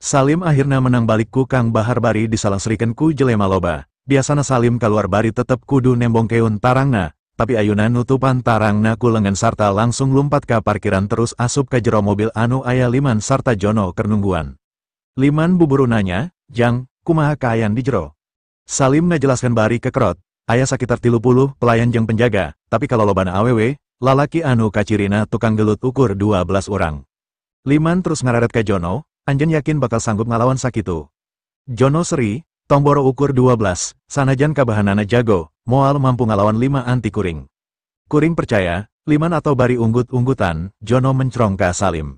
Salim akhirna menang balik ku Kang Bahar bari disalangsrikeun ku jelema loba. Biasana Salim keluar bari tetep kudu nembongkeun tarangna, tapi ayeuna nutupan tarangna ku lengan sarta langsung lumpat ka parkiran terus asup ka jero mobil anu aya Liman sarta Jono keur nungguan. Liman buburu nanya, "Jang, kumaha kaayaan di jero?" Salim ngajelaskeun bari kekerot, aya sakitar 30 pelayan jeung penjaga, tapi kalau lobana awewe, lalaki anu kacirina tukang gelut ukur 12 orang. Liman terus ngararet ka Jono, "Anjeun yakin bakal sanggup ngalawan sakitu?" Jono seri, "Tong boro ukur 12, sanajan kabahanana jago, moal mampu ngalawan 5 anti kuring." Kuring percaya, Liman atau bari unggut-unggutan, Jono mencrong ka Salim.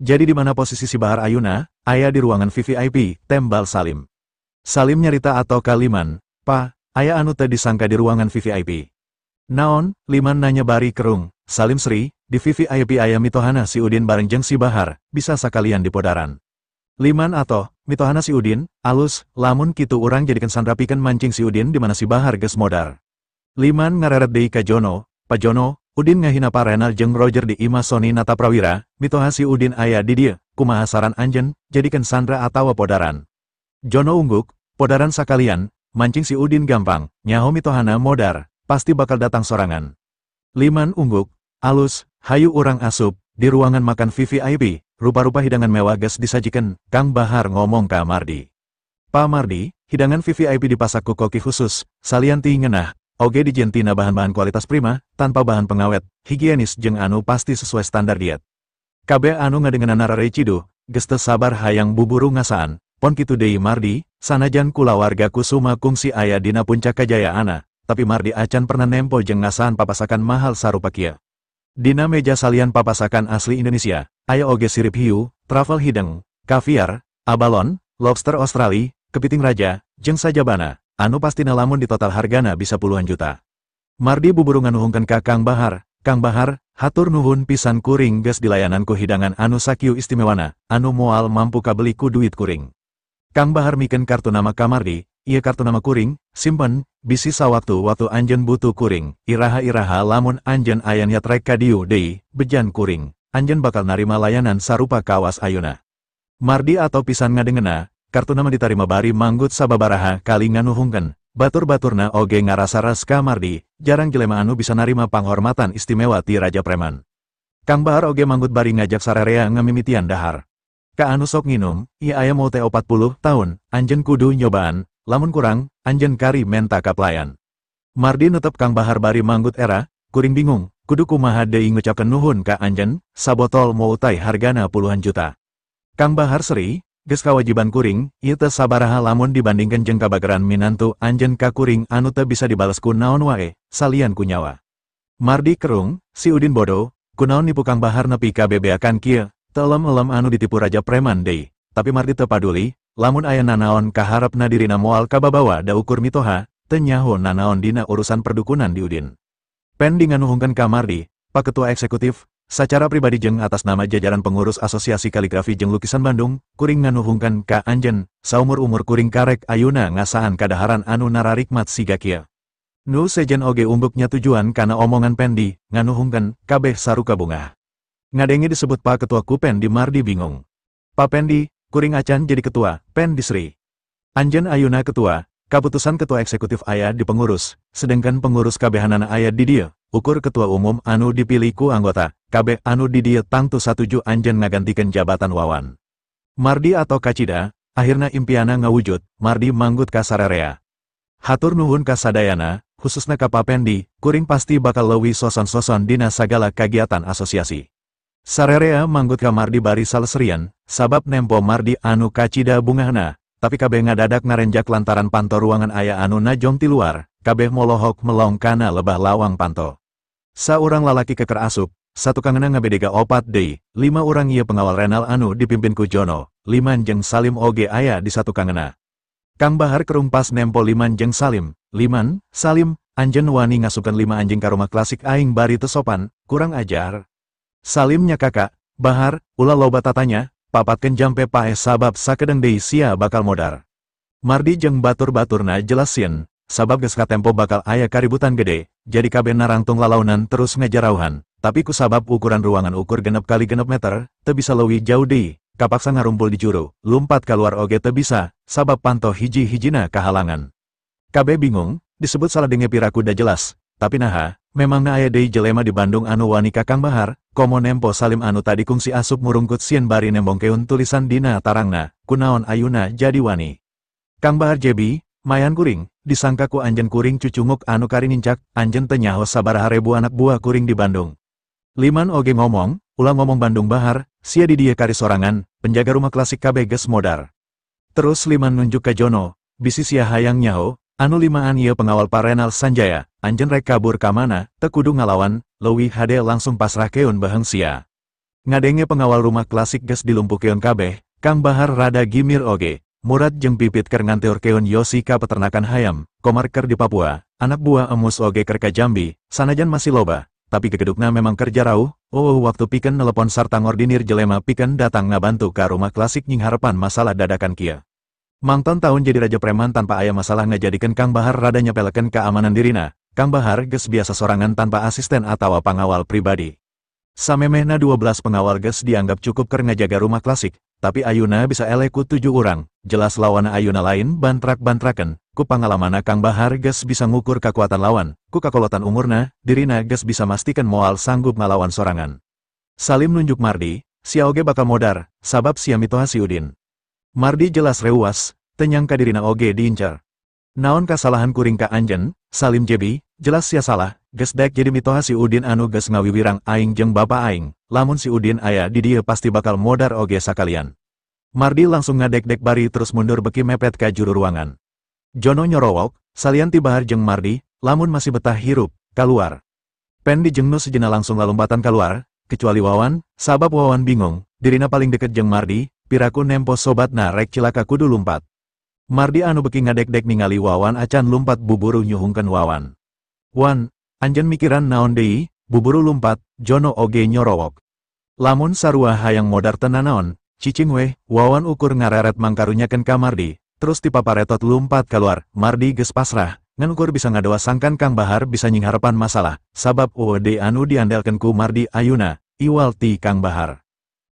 "Jadi di mana posisi si Bahar Ayuna?" "Aya di ruangan VVIP," tembal Salim. Salim nyarita atau ka Liman, "Pa, aya anu teu disangka di ruangan VVIP." "Naon?" Liman nanya bari kerung. Salim seri, "Di VVIP aya mitohana si Udin bareng jeung si Bahar, bisa sakalian dipodaran." Liman atau, "Mitohana si Udin, alus, lamun kitu urang jadikeun sandrapikeun mancing si Udin di mana si Bahar geus modar." Liman ngareret deui ka Jono, "Pa Jono, Udin ngahina Pa Renal jeung Roger di Ima Sony Nata Prawira, mitoha si Udin aya di dieu, kumaha saran anjeun, jadikeun sandra atawa podaran?" Jono ungguk, "Podaran sakalian, mancing si Udin gampang, nyaho mitohana modar, pasti bakal datang sorangan." Liman ungguk, "Alus, hayu urang asup, di ruangan makan VVIP, rupa-rupa hidangan mewah geus disajikeun." Kang Bahar ngomong ka Mardi, "Pa Mardi, hidangan VVIP dipasak ku koki khusus, salianti ngeunah, oge dijieun tina bahan-bahan kualitas prima, tanpa bahan pengawet, higienis jeung anu pasti sesuai standar diet." Kabeh anu ngadengeunana rarei ciduh, geus teu sabar hayang buburu ngasaan. "Pon kitu deui Mardi, sanajan kulawarga Kusuma kungsi aya dina puncak kajayaana, tapi Mardi acan pernah nempo jeung ngasaan papasakan mahal sarupa kieu. Dina meja salian papasakan asli Indonesia, aya oge sirip hiu, truffle hideng, kaviar, abalon, lobster Australia, kepiting raja, jeung sajabana, anu pastina lamun di total hargana bisa puluhan juta." Mardi buburu nganuhungkeun ka Kang Bahar, "Kang Bahar, hatur nuhun pisan kuring geus dilayanan ku hidangan anu sakieu istimewana, anu moal mampu kabeli ku duit kuring." Kang Bahar mikeun kartu nama ka Mardi, "Ieu kartu nama kuring, simpen, bisi sawaktu-waktu anjeun butuh kuring, iraha-iraha lamun anjeun aya niat rek ka dieu deui, bejan kuring, anjeun bakal narima layanan sarupa kawas ayeuna." Mardi atau pisan ngadengeuna, kartu nama ditarima bari manggut sababaraha kali nganuhungkeun, batur-baturna oge ngarasa-ras ka Mardi, jarang jelema anu bisa narima panghormatan istimewa ti Raja Preman. Kang Bahar oge manggut bari ngajak sararea ngamimitian dahar. "Ka anu sok nginum, ieu aya mau teh 40 tahun, anjeun kudu nyobaan, lamun kurang, anjeun kari menta ka pelayan." Mardi netep Kang Bahar bari manggut era, kuring bingung, kudu kumaha deui ngucapkeun nuhun ka anjeun, sabotol mau tai hargana puluhan juta. Kang Bahar seri, "Geus kawajiban kuring, ieu teu sabaraha lamun dibandingkeun jeung kabageran minantu anjeun ka kuring anu teu bisa dibales ku naon wae, salian ku nyawa." Mardi kerung, "Si Udin bodoh, kunaon nipu Kang Bahar nepi ka bebeakan kieu, teu elem-elem anu ditipu Raja Preman deui." Tapi Mardi teu paduli, lamun aya nanaon kaharepna dirina moal kababawa da ukur mitoha, teu nyaho nanaon dina urusan perdukunan di Udin. Pen nganuhungkeun ka Mardi, "Pak Ketua Eksekutif, sacara pribadi jeung atas nama jajaran pengurus Asosiasi Kaligrafi jeung Lukisan Bandung, kuring nganuhungkeun ka anjeun, saumur-umur kuring karek ayeuna ngasaan kadaharan anu nararikmat siga kieu." Nu sejen oge umbuknya tujuan kana omongan Pendi, nganuhungkeun, kabeh saruka bungah. Ngadengi disebut Pak Ketua ku Pendi Mardi bingung. "Pak Pendi, kuring acan jadi ketua," Pendi seri. "Anjeun ayeuna ketua, kaputusan ketua eksekutif aya di pengurus, sedangkan pengurus kabehanana aya di dieu, ukur ketua umum anu dipilih ku anggota, kabeh anu di dieu tangtu satuju anjeun ngagantikeun jabatan wawan." Mardi atau Kacida, akhirna impiana ngawujud, Mardi manggut ka sararea. "Hatur nuhun ka sadayana, khususna ka Pak Pendi, kuring pasti bakal leuwih soson-soson dina sagala kagiatan asosiasi." Sararea manggut ka Mardi bari saleserian, sabab nempo Mardi anu Kacida bungahna, tapi kabeh ngadadak ngarenjak lantaran panto ruangan aya anu najong ti luar, kabeh molohok melong kana lebah lawang panto. Saurang lalaki keker asup, satu kangeuna ngabedega opat deui, 5 urang ieu pengawal Renal anu dipimpin ku Jono, Liman jeung Salim oge aya di satu kangeuna. Kang Bahar kerung pas nempo Liman jeung Salim, "Liman, Salim, anjeun wani ngasupkeun 5 anjing ka rumah klasik aing bari teu sopan, kurang ajar." Salim nya kakak, "Bahar, ulah loba tatanya, papatkeun jampe paeh sabab sakedeng deui sia bakal modar." Mardi jeung batur-baturna jelas sieun, sabab geus katempo bakal aya kaributan gede, jadi kabeh narangtung lalaunan terus ngajarauhan, tapi ku sabab ukuran ruangan ukur genep kali genep meter, teu bisa leuwih jauh deui, kapaksa ngarumpul di juru, lumpat keluar oge teu bisa, sabab panto hiji-hijina kahalangan. Kabeh bingung, disebut salah denge piraku da jelas, tapi naha, memangna aya deui jelema di Bandung anu wani ka Kang Bahar, komo nempo Salim anu tadi kungsi asup murungkut sieun bari nembongkeun tulisan dina tarangna, kunaon ayuna jadi wani. Kang Bahar jebi, mayan kuring, disangka ku anjeun kuring cucunguk anu kari nincak, anjeun teu nyaho sabaraha ribu anak buah kuring di Bandung. Liman oge ngomong, ulah ngomong Bandung Bahar, sia di dieu kari sorangan, penjaga rumah klasik kabeh geus modar. Terus Liman nunjuk ka Jono, bisi sia hayang nyaho, anu limaan ieu pengawal Parenal Sanjaya, anjeun rek kabur ka mana, teu kudu ngalawan, leuwih hade langsung pasrahkeun baheung sia. Ngadenge pengawal rumah klasik geus dilumpuhkeun kabeh, Kang Bahar rada gimir oge. Murad jeung Pipit keur nganteurkeun Yosi ka peternakan hayam, Komar keur di Papua, anak buah Emus oge keur ka Jambi, sanajan masih loba, tapi gegedukna memang kerja rauh. Waktu pikeun nelepon sarta ngordinir jelema pikeun datang ngabantu ka rumah klasik nying harepan masalah dadakan kieu. Mangton tahun jadi raja preman tanpa aya masalah ngajadikeun Kang Bahar rada nyepelekeun keamanan dirina. Kang Bahar geus biasa sorangan tanpa asisten atawa pangawal pribadi. Samemehna 12 pengawal geus dianggap cukup keur ngajaga rumah klasik, tapi ayeuna bisa eleh ku 7 urang, jelas lawana ayeuna lain bantrak-bantraken, ku pangalamana Kang Bahar geus bisa ngukur kakuatan lawan, ku kakolotan umurna, dirina geus bisa mastikeun moal sanggup ngalawan sorangan. Salim nunjuk Mardi, sia oge bakal modar, sabab sia mitoha si Udin. Mardi jelas reuas, teu nyangka dirina oge diincar. Naon kasalahan kuring ka anjeun, Salim jebi, jelas sia salah, geus daek jadi mitoha si Udin anu geus ngawiwirang aing jeung bapa aing, lamun si Udin aya di dieu pasti bakal modar oge sakalian. Mardi langsung ngadek-dek bari terus mundur beki mepet ka juru ruangan. Jono nyorowok, salian ti Bahar jeung Mardi, lamun masih betah hirup, kaluar. Pen dijengnu sejenak langsung lalumpatan kaluar, kecuali Wawan, sabab Wawan bingung, dirina paling deket jeung Mardi, piraku nempo sobatna rek cilaka kudu lumpat. Mardi anu beki ngadek-dek ningali Wawan acan lumpat buburu nyuhungkeun Wawan. Wan, anjeun mikiran naon deui, buburu lumpat, Jono oge nyorowok. Lamun sarua hayang modar tenan naon, cicing weh, Wawan ukur ngareret mangkarunyakeun ka Mardi, terus tipaparetot lumpat keluar, Mardi geus pasrah, ngan ukur bisa ngadoa sangkan Kang Bahar bisa nying harepan masalah, sabab UOD anu diandelkeun ku Mardi ayuna, iwal ti Kang Bahar.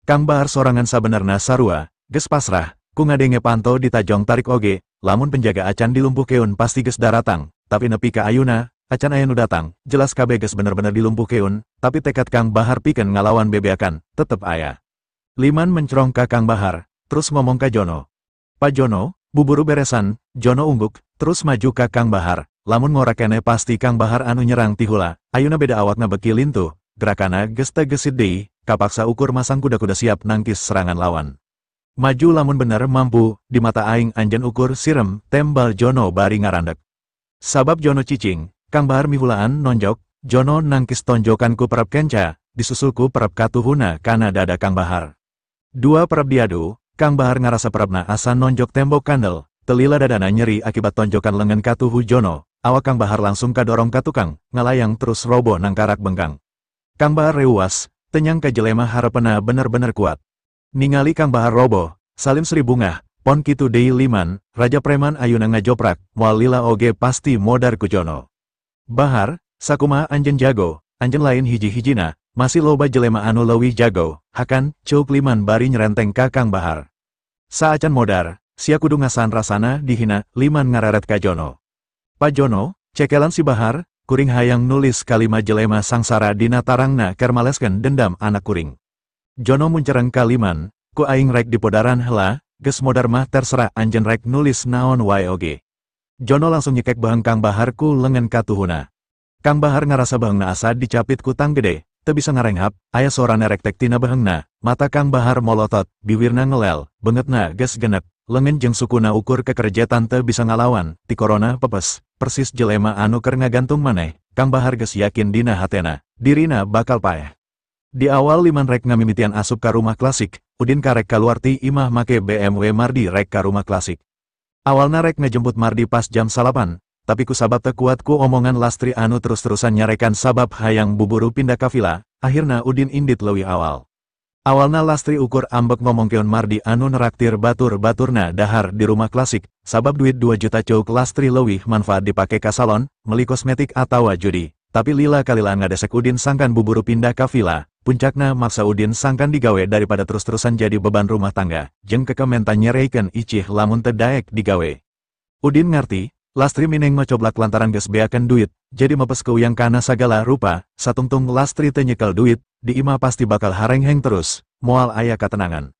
Kang Bahar sorangan sabenerna sarua, geus pasrah, ku ngadenge panto ditajong tarik oge, lamun penjaga acan dilumpuhkeun pasti geus daratang, tapi nepi ka ayuna, acan aya nu datang, jelas kabeh geus bener-bener dilumpuhkeun, tapi tekad Kang Bahar pikeun ngalawan bebeakan, tetep aya. Liman mencerong ka Kang Bahar, terus ngomong ka Jono. "Pa Jono, buburu beresan," Jono ungguk, terus maju ka Kang Bahar, lamun ngora kene pasti Kang Bahar anu nyerang tihula, ayuna beda awakna beki lintuh, gerakana geus teu geusit deui, kapaksa ukur masang kuda-kuda siap nangkis serangan lawan. Maju lamun bener mampu, di mata aing anjeun ukur sirem, tembal Jono bari ngarandek. Sabab Jono cicing, Kang Bahar mihulaan nonjok, Jono nangkis tonjokan ku perap kenca, disusulku perap katuhuna kana dada Kang Bahar. Dua perap diadu, Kang Bahar ngarasa perapna asa nonjok tembok kandel, telila dadana nyeri akibat tonjokan lengan katuhu Jono, awak Kang Bahar langsung kadorong ka tukang, ngalayang terus roboh nang karak bengkang. Kang Bahar reuas, teu nyangka jelema harepena bener-bener kuat. Ningali Kang Bahar roboh, Salim Sri bungah, pon kitu deui Liman, raja preman ayuna ngajoprak, moal lila oge pasti modar ku Jono. Bahar, sakumaha anjeun jago, anjeun lain hiji-hijina, masih loba jelema anu leuwih jago, hakan, ceuk Liman bari nyerenteng ka Kang Bahar. Saacan modar, sia kudu ngasan rasana dihina, Liman ngareret ka Jono. "Pa Jono, cekelan si Bahar, kuring hayang nulis kalima jelema sangsara dina tarangna keur maleskeun dendam anak kuring." Jono muncereng ka Liman, "Ku aing rek dipodaran heula, geus modar mah terserah anjeun rek nulis naon wae oge." Jono langsung nyekek baheung Kang Bahar ku lengan katuhuna. Kang Bahar ngarasa baheungna asa dicapit ku tang gede, teu bisa ngarenghap, aya sorana rek tek tina baheungna, mata Kang Bahar molotot, bibirna ngelel, beungeutna geus genek, leungeun jeung sukuna ukur kekerjetan teu bisa ngalawan, ti korona pepes, persis jelema anu keur ngagantung maneh, Kang Bahar geus yakin dina hatena, dirina bakal paeh. Di awal Liman rek ngamimitian asup ka rumah klasik, Udin karek kaluar ti imah make BMW Mardi rek ka rumah klasik. Awalna rek ngejemput Mardi pas jam 8, tapi ku sabab teu kuat ku omongan Lastri anu terus-terusan nyarekan sabab hayang buburu pindah ka vila, akhirna Udin indit leuwih awal. Awalna Lastri ukur ambek ngomongkeun Mardi anu neraktir batur-baturna dahar di rumah klasik, sabab duit 2 juta ceuk Lastri leuwih manfaat dipake ka salon, meuli kosmetik atawa judi. tapi lila kalila ngadesek Udin sangkan buburu pindah ka vila, puncakna maksa Udin sangkan digawe daripada terus-terusan jadi beban rumah tangga, jeung kekementa nyereikeun icih lamun teu daek digawe. Udin ngarti, Lastri mineng ngocoblak lantaran geus beakeun duit, jadi mepes keuyang kana sagala rupa, satungtung Lastri teu nyekel duit, di imah pasti bakal harengheng terus, moal aya katenangan.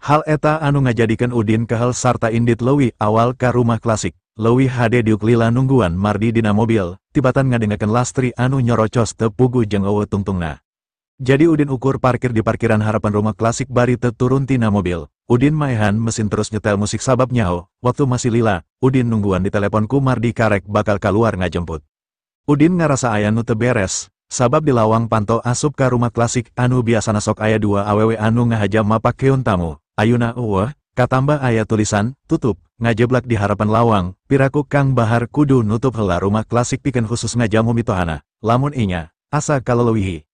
Hal eta anu ngajadikeun Udin kehel sarta indit leuwih awal ka rumah klasik. Leuwih hade diuk lila nungguan Mardi dina mobil, tibatan ngadengakeun Lastri anu nyorocos teu pugu jeung eueuh tungtungna. Jadi Udin ukur parkir di parkiran harapan rumah klasik bari teu turun tina mobil. Udin maehan mesin terus nyetel musik sabab nyaho, waktu masih lila, Udin nungguan di teleponku Mardi karek bakal kaluar ngajemput. Udin ngarasa aya nu teu beres, sabab di lawang panto asup ka rumah klasik anu biasana sok aya dua awewe anu ngahajam mapakeun tamu. Ayuna eueuh, katambah aya tulisan, tutup, ngajeblak di harapan lawang, piraku Kang Bahar kudu nutup heula rumah klasik pikeun khusus ngajamu mitohana, lamun inya, asa kaleuwihi.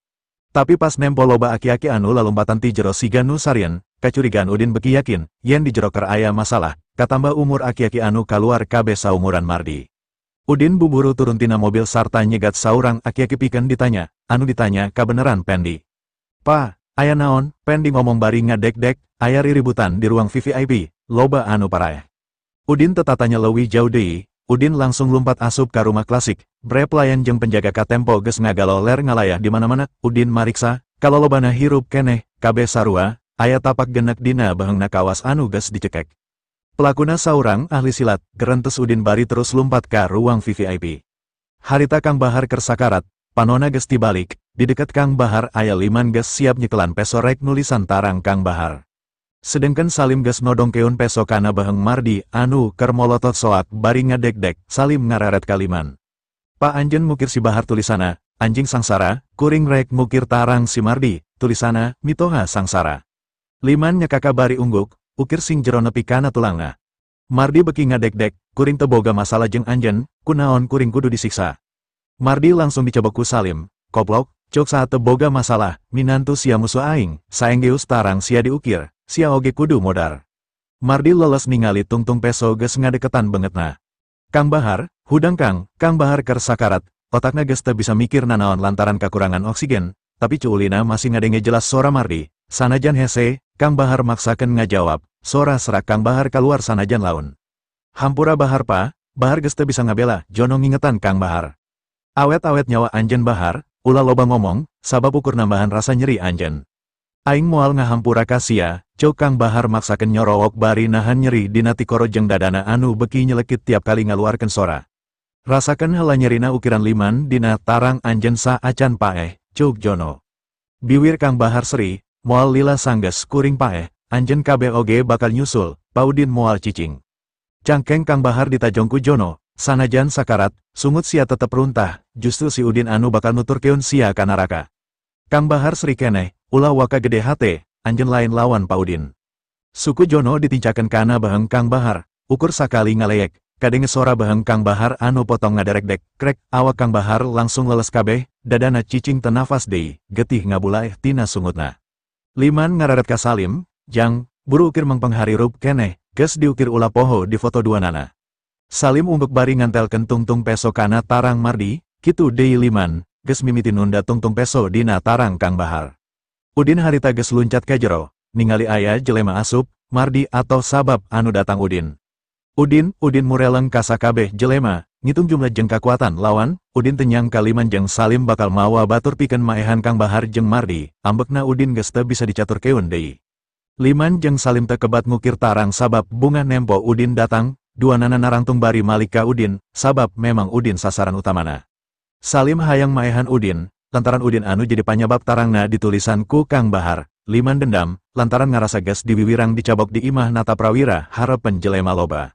Tapi pas nempo loba aki-aki anu lalumpatan ti jero siga nu sarien, kacurigaan Udin beki yakin, yen di jero keur aya masalah, katambah umur aki-aki anu kaluar kabeh saumuran Mardi. Udin buburu turun tina mobil sarta nyegat saurang aki-aki pikeun ditanya, anu ditanya kabeneran Pendi. Pa, aya naon? Pendi ngomong bari ngadek-dek, aya riributan di ruang VVIP, loba anu paraeh. Udin tetatanya leuwih jauh deui, Udin langsung lumpat asup ka rumah klasik, bre pelayan jeung penjaga ka tempo geus ngagaloler ngalayah di mana-mana. Udin mariksa, kalolobana hirup keneh, kabeh sarua, aya tapak genek dina beheungna kawas anu geus dicekek. Pelakuna saurang ahli silat, gerentes Udin bari terus lumpat ka ruang VVIP. Harita Kang Bahar keur sakarat, panona geus tibalik, di dekat Kang Bahar aya liman geus siap nyekelan peso rek nulisan tarang Kang Bahar. Sedengkeun Salim geus nodongkeun peso kana beheung Mardi anu keur molotot soak bari ngadek-dek. Salim ngareret kaliman. Pa anjeun mukir si Bahar tulisana, anjing sangsara, kuring rek mukir tarang si Mardi, tulisana, mitoha sangsara. Liman nyekaka bari ungguk, ukir sing jero nepi kana tulangna. Mardi beki ngadek-dek, kuring teu boga masalah jeung anjeun, kunaon kuring kudu disiksa. Mardi langsung dicebok ku Salim, koplok, cok saat teu boga masalah, minantu sia musuh aing, saenggeus tarang sia diukir. Sia oge kudu modar. Mardi leles ningali tungtung peso geus ngadeketan bangetna. Kang Bahar, hudang Kang Bahar keur sakarat, otakna geus teu bisa mikir nanaon lantaran kakurangan oksigen, tapi cuulina masih ngadenge jelas sora Mardi. Sanajan hese, Kang Bahar maksakeun ngajawab, sora serak Kang Bahar kaluar sanajan laun. Hampura Bahar pa, Bahar geus teu bisa ngabela, jono ngingetan Kang Bahar. Awet-awet nyawa anjeun Bahar, ulah loba ngomong, sabab ukur nambahan rasa nyeri anjeun. Aing moal ngahampura ka sia, cok Kang Bahar maksakeun nyorowok bari nahan nyeri dina tikoro jeung dadana anu beki nyelekit tiap kali ngaluarkeun sora. Rasakeun heula nyerina ukiran liman dina tarang anjeun sa acan paeh, cuk jono. Biwir Kang Bahar seri, moal lila sanggeus kuring paeh, anjeun kabeh oge bakal nyusul, Paudin moal cicing. Cangkeng Kang Bahar ditajongku jono, sanajan sakarat, sungut sia tetep runtah, justru si Udin anu bakal nuturkeun sia ka neraka. Kang Bahar seri keneh, ulah waka gede hate, anjeun lain lawan Paudin. Suku Jono ditincakeun kana beheung Kang Bahar, ukur sakali ngaleyek, kadenge sora beheung Kang Bahar anu potong ngaderek-dek, krek, awak Kang Bahar langsung leles kabeh, dadana cicing teu nafas deui, getih ngabulaeh tina sungutna. Liman ngararet ka Salim, jang, buru ukir mengpeng harirup keneh, geus diukir ulah poho di foto duanana. Salim umbek bari ngantelkeun tungtung peso kana tarang Mardi, kitu deui Liman, geus mimiti nunda tungtung peso dina tarang Kang Bahar. Udin harita geus luncat ka jero, ningali aya jelema asup, Mardi atau sabab anu datang Udin. Udin mureleng ka sakabeh jelema, ngitung jumlah jeung kakuatan lawan, Udin teu nyangka Liman jeung Salim bakal mawa batur pikeun maehan Kang Bahar jeung Mardi, ambekna Udin geus teu bisa dicaturkeun deui. Liman jeung Salim teu kebat ngukir tarang sabab bunga nempo Udin datang, duanana narangtung bari malik ka Udin, sabab memang Udin sasaran utamana. Salim hayang maehan Udin, lantaran Udin anu jadi panyabab tarangna ditulisan ku Kang Bahar. Liman dendam, lantaran ngarasa geus diwiwirang dicabok di imah nata prawira harepen jelema loba.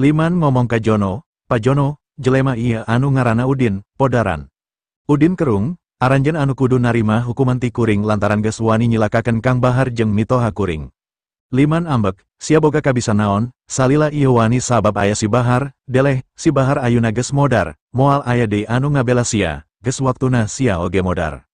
Liman ngomong ka Jono, "Pa Jono, jelema ieu anu ngaranna Udin, podaran." Udin kerung, aranjeun anu kudu narima hukuman ti kuring lantaran geus wani nyilakakeun Kang Bahar jeung mitoha kuring. Liman ambek, sia boga kabisa naon, salila ieu wani sabab aya si Bahar, deleh, si Bahar ayeuna geus modar, moal aya deui anu ngabela sia, geus waktuna sia oge modar.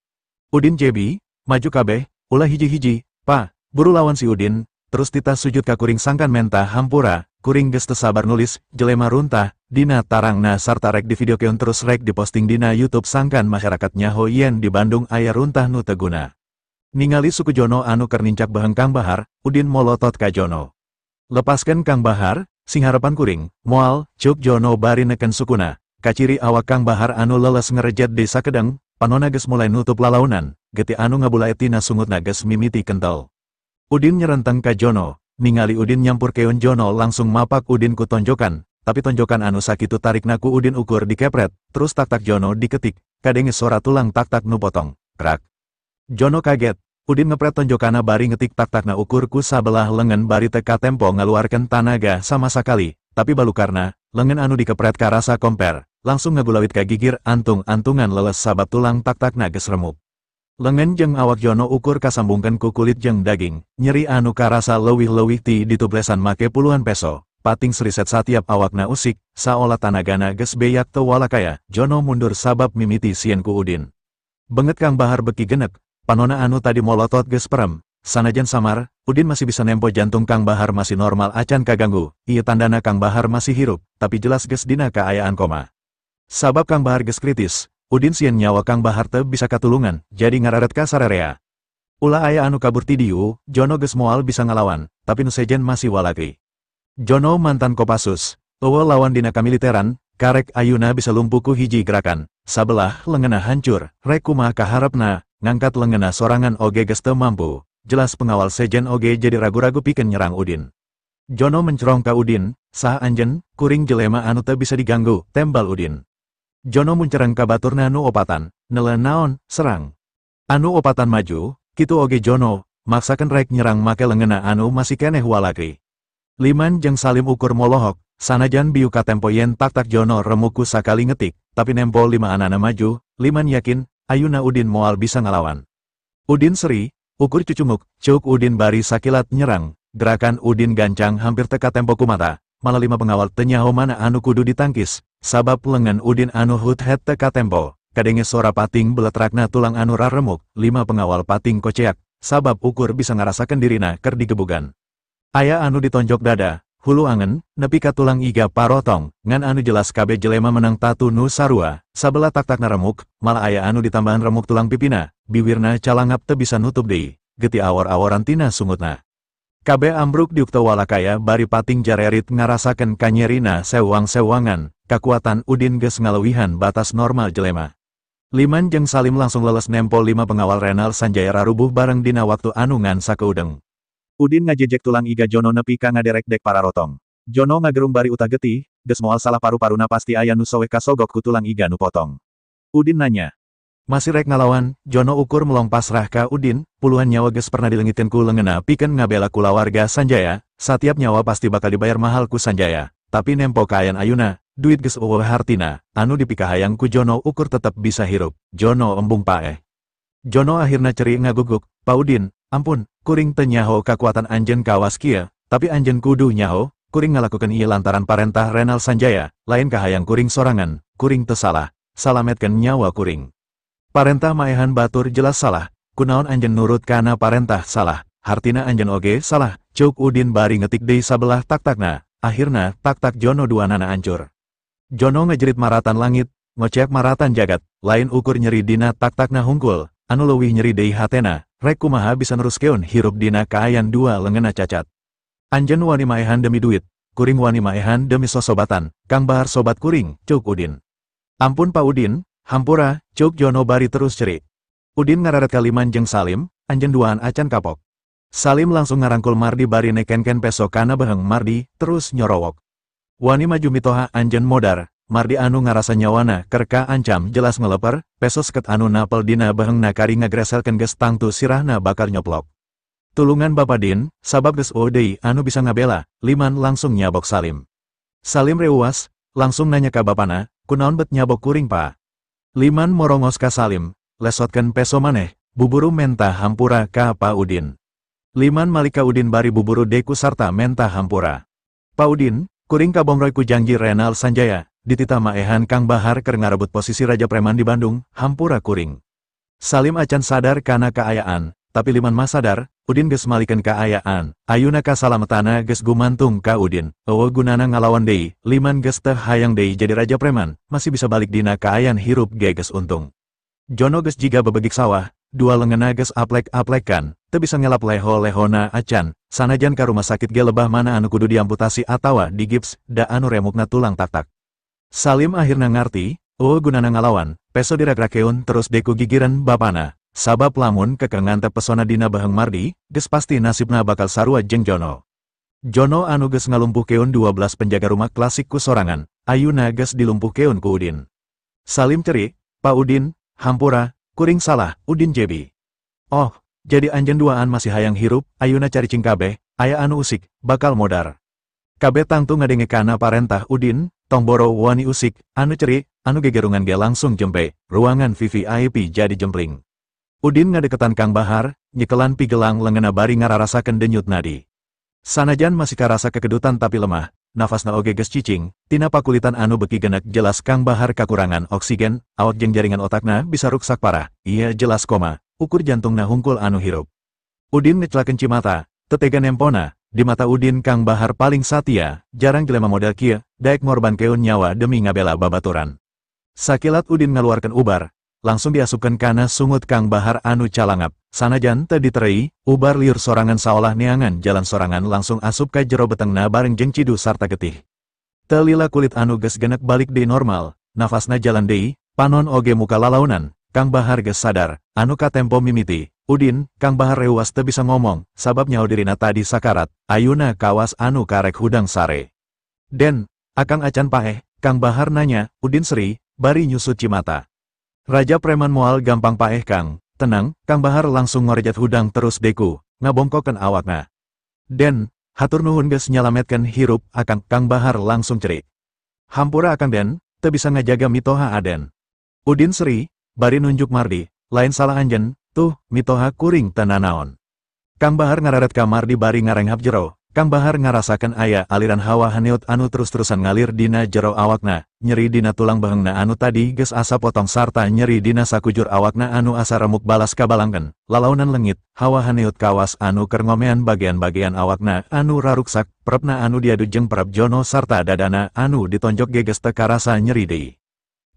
Udin jebi, maju kabeh, ulah hiji-hiji, pa, buru lawan si Udin, terus tita sujud ka kuring sangkan menta hampura, kuring geus teu sabar nulis, jelema runtah, dina tarangna sarta rek di video keun terus rek diposting dina YouTube sangkan masyarakat nyaho yen di Bandung aya runtah nu teu guna. Ningali suku Jono anu keur nincak baheng Kang Bahar, Udin molotot ka Jono. Lepaskeun Kang Bahar, sing harapan kuring, moal, cuk Jono bari neken sukuna. Kaciri awak Kang Bahar anu leles ngerejet di sakedeng, panona geus mulai nutup lalaunan, geti anu ngabulae tina sungutna geus mimiti kentel. Udin nyerenteng ka Jono. Ningali Udin nyampur keun Jono langsung mapak Udin ku tonjokan, tapi tonjokan anu sakitu tarikna ku Udin ukur dikepret, terus tak-tak Jono diketik, kadenge sora tulang tak-tak nu potong, krak. Jono kaget, Udin ngepret tonjokana bari ngetik tak-takna ukur ku sabelah lengan bari teka tempo ngaluarkan tanaga sama sekali, tapi balukarna, lengan anu dikepret ka rasa komper, langsung ngagulawit ka gigir antung-antungan leles sabab tulang tak-takna geus remuk. Lengan jeung awak Jono ukur kasambungkeun ku kulit jeung daging, nyeri anu karasa leuwih-leuwih ti dituplesan make puluhan peso, pating seriset satiap awakna usik, saolah tanagana geus beyak teu walakaya, Jono mundur sabab mimiti sieun ku Udin. Beungeut Kang Bahar beki genek, panona anu tadi molotot geus perem, sanajan samar, Udin masih bisa nempo jantung Kang Bahar masih normal acan kaganggu, ieu tandana Kang Bahar masih hirup, tapi jelas geus dina kaayaan koma. Sabab Kang Bahar geus kritis, Udin sieun nyawa Kang Bahar teu bisa katulungan, jadi ngararet ka sararea. Ulah aya anu kabur ti dieu, Jono geus moal bisa ngalawan, tapi nu sejen masih walaki. Jono mantan Kopassus, eueuh lawan dina kamiliteran, karek ayeuna bisa lumpuh ku hiji gerakan, sabelah leungeunna hancur, rek kumaha kaharepna, ngangkat leungeunna sorangan oge geus teu mampu, jelas pengawal sejen oge jadi ragu-ragu pikeun nyerang Udin. Jono mencerong ka Udin, saha anjeun, kuring jelema anu teu bisa diganggu, tembal Udin. Jono muncereng ka baturna nu opatan, neuleuh naon, serang. Anu opatan maju, kitu oge Jono, maksakeun rek nyerang make leungeunna anu masih keneh walaki. Liman jeung Salim ukur molohok, sanajan biu ka tempo yen tak-tak Jono remuk ku sakali ngetik, tapi nempo lima anana maju, Liman yakin, ayeuna Udin moal bisa ngalawan. Udin seri, ukur cucunguk, cuk Udin bari sakilat nyerang, gerakan Udin gancang hampir teka tempo ku mata, malah lima pengawal teu nyaho mana anu kudu ditangkis. Sabab lengan Udin anu hut-het teka tempo, kadenge sora pating beletrakna tulang anu raremuk, lima pengawal pating koceak, sabab ukur bisa ngarasakeun dirina keur digebugan. Aya anu ditonjok dada, hulu angen, nepi ka tulang iga parotong, ngan anu jelas kabeh jelema menang tatu nu sarua, sabelah tak-takna remuk, malah aya anu ditambahan remuk tulang pipina, biwirna calangap teu bisa nutup deui, geti awor-aworan tina sungutna. Kabeh ambruk diuk teu walakaya bari pating jarerit ngarasakeun kanyerina sewang-sewangan. Kakuatan Udin geus ngaleuwihan batas normal jelema. Liman jeung Salim langsung leles nempo lima pengawal Renal Sanjaya rarubuh bareng dina waktu anu ngan sakeudeng. Udin ngajejek tulang iga Jono nepi ka ngaderek dek pararotong. Jono ngagerung bari utah getih, geus moal salah paru-paruna pasti aya nu sowe kasogok ku tulang iga nu potong. Udin nanya. Masih rek ngalawan, Jono ukur melong pasrah ka Udin, puluhan nyawa geus pernah dilengitkeun ku leungeunna pikeun ngabela kulawarga Sanjaya, satiap nyawa pasti bakal dibayar mahal ku Sanjaya, tapi nempo kaayaan ayeuna. Duit geus eueuh hartina, anu dipikahayang ku Jono ukur tetep bisa hirup. Jono embung paeh. Jono akhirna ceri ngaguguk, "Pa Udin, ampun, kuring teu nyaho kakuatan anjeun kawas kieu, tapi anjeun kudu nyaho, kuring ngalakukeun ieu lantaran parentah Renal Sanjaya, lain kahayang kuring sorangan, kuring teu salah, salametkeun nyawa kuring. Parentah maehan batur jelas salah, kunaon anjeun nurut kana parentah salah, hartina anjeun oge salah." Cuk Udin bari ngetik deui sabelah tak-takna, akhirna tak-tak Jono duanana hancur. Jono ngejerit maratan langit, ngocek maratan jagat, lain ukur nyeri dina tak-takna hungkul, anu leuwih nyeri deui hatena, rek kumaha bisa neruskeun hirup dina kaayan dua leungeunna cacat. Anjeun wani maehan demi duit, kuring wani maehan demi sosobatan, Kang Bahar sobat kuring, cuk Udin. Ampun Pa Udin, hampura, cuk Jono bari terus ceri. Udin ngararet ka Liman jeung Salim, anjeun duaan acan kapok. Salim langsung ngarangkul Mardi bari nekenken peso kana beheng Mardi, terus nyorowok. Wani maju mitoha anjeun modar, Mardi anu ngarasa nyawana kerka ancam jelas ngeleper, peso seket anu napel dina behengna kari ngagreselkeun geus tangtu sirahna bakal nyoplok. Tulungan Bapadin, sabab geus deui anu bisa ngabela, Liman langsung nyabok Salim. Salim reuwas, langsung nanya ka bapana, kunaon bet nyabok kuring Pa? Liman morongos ka Salim, lesotkeun peso maneh, buburu mentah hampura ka Pa Udin. Liman malika Udin bari buburu deku sarta mentah hampura. Pa Udin, kuring kabomroy ku janji Renal Sanjaya, dititah maehan Kang Bahar keur ngarebut posisi Raja Preman di Bandung, hampura kuring. Salim acan sadar kana kaayaan, tapi liman mah sadar, Udin geus malikeun kaayaan. Ayeuna kasalametana geus gumantung ka Udin. Eueuh gunana ngalawan deui, liman geus teu hayang deui jadi raja preman, masih bisa balik dina kaayaan hirup ge geus untung. Jono geus jiga bebegik sawah, dua leungeunna geus aplek-aplekan, teu bisa ngelap leho-lehona acan, sanajan ka rumah sakit ge lebah mana anu kudu diamputasi atawa digips, da anu remukna tulang tak-tak. Salim akhirna ngarti, eueuh gunana ngalawan, peso diragrakeun terus deku gigiran bapana. Sabab lamun kekeng ngantep pesona dina Baheng Mardi, geus pasti nasibna bakal sarua jeung Jono. Jono anu geus ngalumpuhkeun 12 penjaga rumah klasik ku sorangan, ayeuna geus dilumpuhkeun ku Udin. Salim ceri, "Pak Udin, hampura, kuring salah, Udin jebi." "Oh, jadi anjeun duaan masih hayang hirup, ayeuna caricing kabeh, aya anu usik, bakal modar." Kabeh tangtu ngadengekana parentah Udin, tong boro wani usik, anu ceri, anu gegerungan ge langsung jempe, ruangan VVIP jadi jempling. Udin ngadeketan Kang Bahar, nyekelan pigelang leungena bari ngararasakeun denyut nadi. Sanajan masih karasa kekedutan tapi lemah, nafasna oge geus cicing, tina pakulitan anu beki genek jelas Kang Bahar kakurangan oksigen, awak jeung jaringan otakna bisa ruksak parah, iya jelas koma, ukur jantungna hungkul anu hirup. Udin ngeclakeun cimata, teu tega nempona. Di mata Udin Kang Bahar paling satia, jarang jelema model kieu, daek ngorbankeun nyawa demi ngabela babaturan. Sakilat Udin ngaluarkeun ubar, langsung diasupkeun kana sungut Kang Bahar anu calangap, sanajan teu diterei, ubar liur sorangan saolah neangan jalan sorangan langsung asup ka jero betengna bareng jeung cidu sarta getih. Teu lila kulit anu geus genek balik deui normal, nafasna jalan deui, panon oge muka lalaunan, Kang Bahar geus sadar, anu katempo mimiti. Udin, Kang Bahar reuas teu bisa ngomong, sabab nyaho dirina tadi sakarat, ayeuna kawas anu karek hudang sare. "Den, akang acan paeh," Kang Bahar nanya, Udin seri, bari nyusut cimata. "Raja preman moal gampang paeh Kang, tenang," Kang Bahar langsung ngorejat hudang terus deku, ngabongkokeun awakna. "Den, hatur nuhun geus nyalametkeun hirup akang," Kang Bahar langsung ceri. "Hampura akang Den, teu bisa ngajaga mitoha aden." Udin seri, bari nunjuk Mardi, "Lain salah anjen. Tuh, mitoha kuring teu nanaon." Kang Bahar ngararet ka Mardi bari ngarenghap jero. Kang Bahar ngarasakeun aya aliran hawa haneut anu terus-terusan ngalir dina jero awakna, nyeri dina tulang beheungna anu tadi geus asa potong sarta nyeri dina sakujur awakna anu asa remuk balas kabalangkeun. Lalaunan lengit, hawa haneut kawas anu keur ngomean bagean-bagean awakna anu raruksak, perepna anu diadu jeung perep Jono sarta dadana anu ditonjok ge geus teu karasa nyeri deui.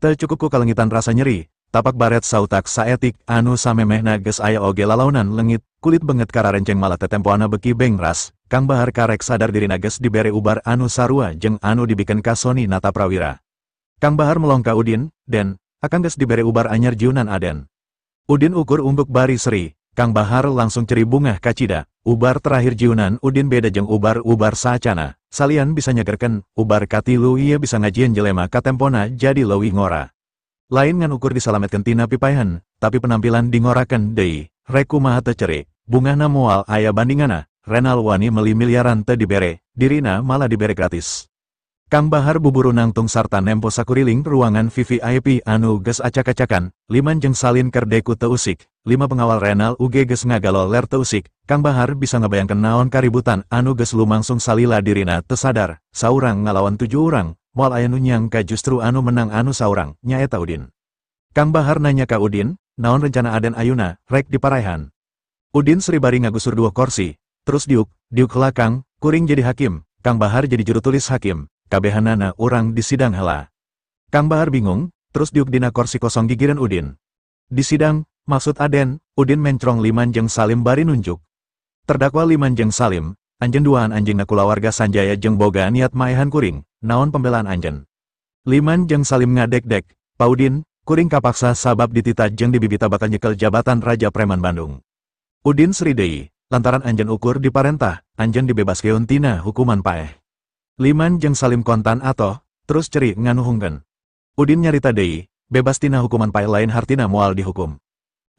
Teu cukup ku kalengitan rasa nyeri, tapak baret sautak saetik anu samemehna geus aya oge lalaunan lengit, kulit benget kararenceng malah tetempoana beki bengras. Kang Bahar karek sadar dirina geus dibere ubar anu sarua jeung anu dibikeun ka Soni Nata Prawira. Kang Bahar melong ka Udin, "Den, akang geus dibere ubar anyar jiunan aden." Udin ukur umbuk bari seri, Kang Bahar langsung ceri bungah ka cida, ubar terakhir jiunan Udin beda jeung ubar-ubar saacana, salian bisa nyegerkeun, ubar katilu ieu bisa ngajieun jelema katempona jadi leuwih ngora. Lain ngan ukur disalametkeun tina pipaehan, tapi penampilan dingorakeun deui, rek kumaha teu ceri, bungahna moal aya bandingana. Renal wani meli miliaran teu dibere, dirina malah dibere gratis. Kang Bahar buburu nangtung sarta nempo sakuriling ruangan VVIP anu geus acak-acakan, liman jeung salin keur deku teu usik, 5 pengawal Renal uge geus ngagalo ler teu usik. Kang Bahar bisa ngabayangkeun naon kaributan anu geus lumangsung salila dirina teu sadar, saurang ngalawan 7 urang, moal aya nu nyangka justru anu menang anu saurang, nyaeta Udin. Kang Bahar nanya ka Udin, naon rencana aden ayuna, rek diparehan. Udin seribari ngagusur 2 kursi. Terus diuk heula Kang, kuring jadi hakim, Kang Bahar jadi juru tulis hakim, kabehanana urang disidang heula. Kang Bahar bingung, terus diuk dina kursi kosong gigireun Udin. "Disidang, maksud aden?" Udin mencrong Liman jeung Salim bari nunjuk. "Terdakwa Liman jeung Salim, anjeun duaan anjeunna kulawarga Sanjaya jeung boga niat maehan kuring, naon pembelaan anjeun?" Liman jeung Salim ngadek-dek, "Pa Udin, kuring kapaksa sabab ditita jeung dibibita bakal nyekel jabatan Raja Preman Bandung." Udin seri deui, "Lantaran anjeun ukur diparentah, anjeun dibebaskeun tina hukuman paeh." Liman jeung Salim kontan atoh, terus ceri nganuhungkeun. Udin nyarita deui, bebas tina hukuman paeh lain hartina moal dihukum.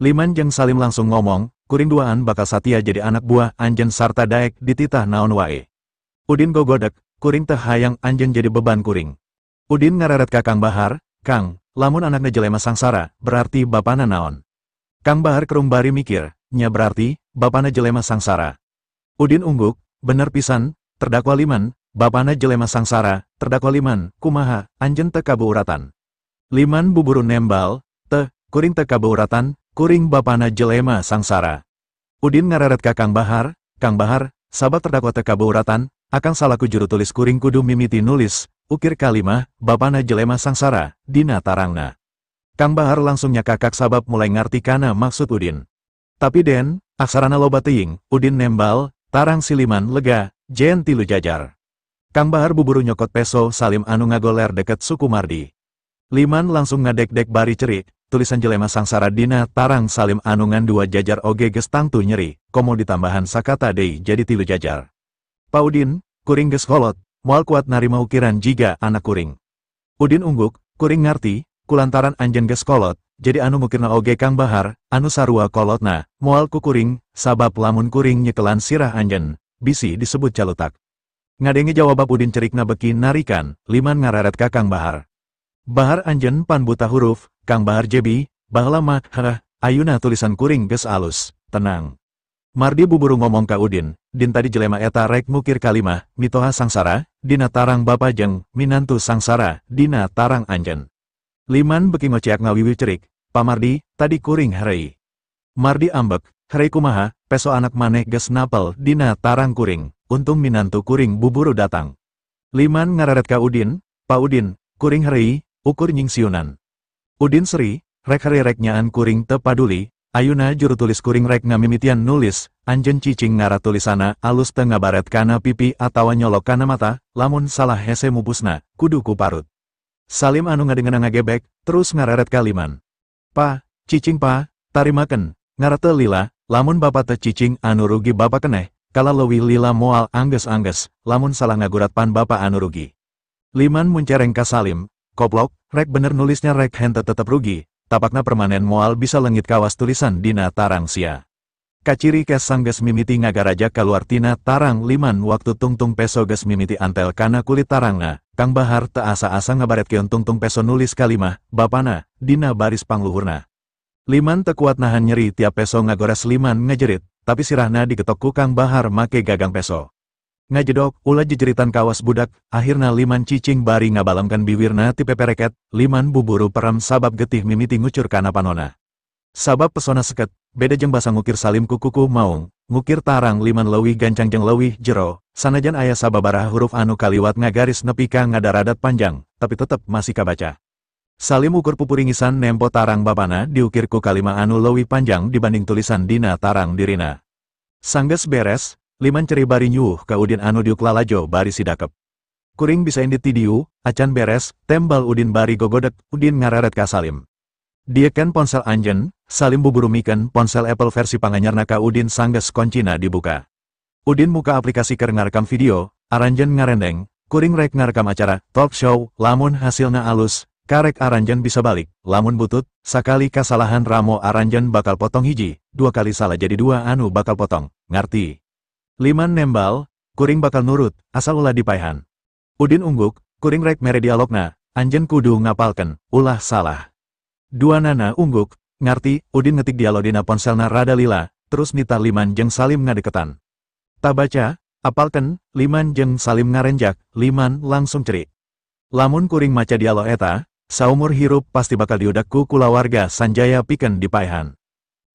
Liman jeung Salim langsung ngomong, kuring duaan bakal satia jadi anak buah anjeun sarta daek dititah naon wae. Udin gogodek, kuring teh hayang anjeun jadi beban kuring. Udin ngareret ka Kang Bahar, "Kang, lamun anakna jelema sangsara, berarti bapana naon?" Kang Bahar kerum bari mikir, nya berarti bapana jelema sangsara. Udin ungguk, bener pisan, terdakwa Liman, bapana jelema sangsara, terdakwa Liman, kumaha, anjeun teu kabeuratan. Liman buburu nembal, "Teh, kuring teu kabeuratan, kuring bapana jelema sangsara." Udin ngareret ka Kang Bahar, sahabat terdakwa teka beuratan, akang salaku juru tulis kuring kudu mimiti nulis, ukir kalimah, bapana jelema sangsara, dina tarangna. Kang Bahar langsung nyakakak sabab mulai ngarti kana maksud Udin. Tapi den, aksarana loba teuing, Udin nembal, tarang siliman lega, jen tilu jajar. Kang Bahar buburu nyokot peso Salim anu ngagoler deket suku Mardi. Liman langsung ngadek-dek bari cerik, tulisan jelema sangsara dina tarang Salim anu ngan dua jajar oge ges tangtu nyeri, komo ditambahan sakata deui jadi tilu jajar. Pa Udin, kuring ges kolot, moal kuat narima ukiran jiga anak kuring. Udin ungguk, kuring ngarti, kulantaran anjen ges kolot, jadi anu mukirna oge Kang Bahar, anu sarua kolotna, moal ku kuring, sabab lamun kuring nyekelan sirah anjen, bisi disebut calutak. Ngadengi jawabab Udin cerikna beki narikan, liman ngareret ka Kang Bahar. Bahar anjen pan buta huruf, Kang Bahar jebi, baheula mah, ayuna tulisan kuring ges alus, tenang. Mardi buburu ngomong ka Udin, din tadi jelema eta rek ngukir kalimah, mitoha sangsara, dina tarang bapa jeng, minantu sangsara, dina tarang anjen. Liman beki ngociak ngawiwi cerik, Pa Mardi, tadi kuring harei. Mardi ambek, harei kumaha, peso anak maneh ges napel, dina tarang kuring, untung minantu kuring buburu datang. Liman ngareret ka Udin, Pa Udin, kuring harei, ukur nyingsiunan. Udin seri, rek harei rek nyaan kuring teu paduli, ayuna juru tulis kuring rek ngamimitian nulis, anjen cicing ngara tulisana alus teu ngabaret kana pipi atawa nyolok kana mata, lamun salah hese mubusna, kudu ku parut. Salim anu ngadengeuna ngagebek, terus ngareret ka Liman. Pa, cicing pa, tarimaken, ngara teu lila, lamun bapa teu cicing anu rugi bapa keneh, kala leuwih lila moal angges-angges, lamun salah ngagurat pan bapa anu rugi. Liman muncereng ka Salim, koplok, rek bener nulisnya rek hente tetep rugi, tapakna permanen moal bisa lengit kawas tulisan dina tarang sia. Kaciri kes sangges mimiti ngagaraja kaluar tina tarang Liman waktu tungtung peso ges mimiti antel kana kulit tarangna, Kang Bahar teu asa-asa ngabaretkeun tungtung peso nulis kalimah, bapana, dina baris pangluhurna. Liman teu kuat nahan nyeri tiap peso ngagores Liman ngajerit, tapi sirahna diketok ku Kang Bahar make gagang peso. Ngajedok, ulah jejeritan kawas budak, akhirna Liman cicing bari ngabalamkan biwirna ti pepereket, Liman buburu perem sabab getih mimiti ngucur kana panona. Sabab pesona seket, beda jeung basa ngukir Salim ku kuku maung, ngukir tarang Liman leuwih gancang jeung leuwih jero, sanajan aya sababaraha huruf anu kaliwat ngagaris nepi ka ngadaradat panjang, tapi tetep masih kabaca. Salim ukur pupuringisan nempo tarang bapana diukir ku kalimah anu leuwih panjang dibanding tulisan dina tarang dirina. Sanggeus beres, Liman ceri bari nyuh ka Udin anu diuk lalajo bari sidakep. Kuring bisa indit ti diu, acan beres, tembal Udin bari gogodek, Udin ngareret ka Salim. Dieken ponsel anjen, Salim buburu mikeun ponsel Apple versi panganyarna ka Udin sanggeus koncina dibuka. Udin muka aplikasi keur ngarekam video, aranjen ngarendeng, kuring rek ngarekam acara talk show, lamun hasilna alus, karek aranjen bisa balik, lamun butut, sakali kasalahan ramo aranjen bakal potong hiji, dua kali salah jadi dua anu bakal potong, ngarti. Liman nembal, kuring bakal nurut, asal ulah dipaihan. Udin ungguk, kuring rek mere dialogna, anjen kudu ngapalken, ulah salah. Dua nana ungguk, ngarti, Udin ngetik dialog dina ponselna rada lila, terus nita Liman jeung Salim ngadeketan. Tabaca, apalken, Liman jeung Salim ngarenjak, Liman langsung cerik. Lamun kuring maca dialog eta, saumur hirup pasti bakal diudak ku kulawarga Sanjaya pikeun dipaihan.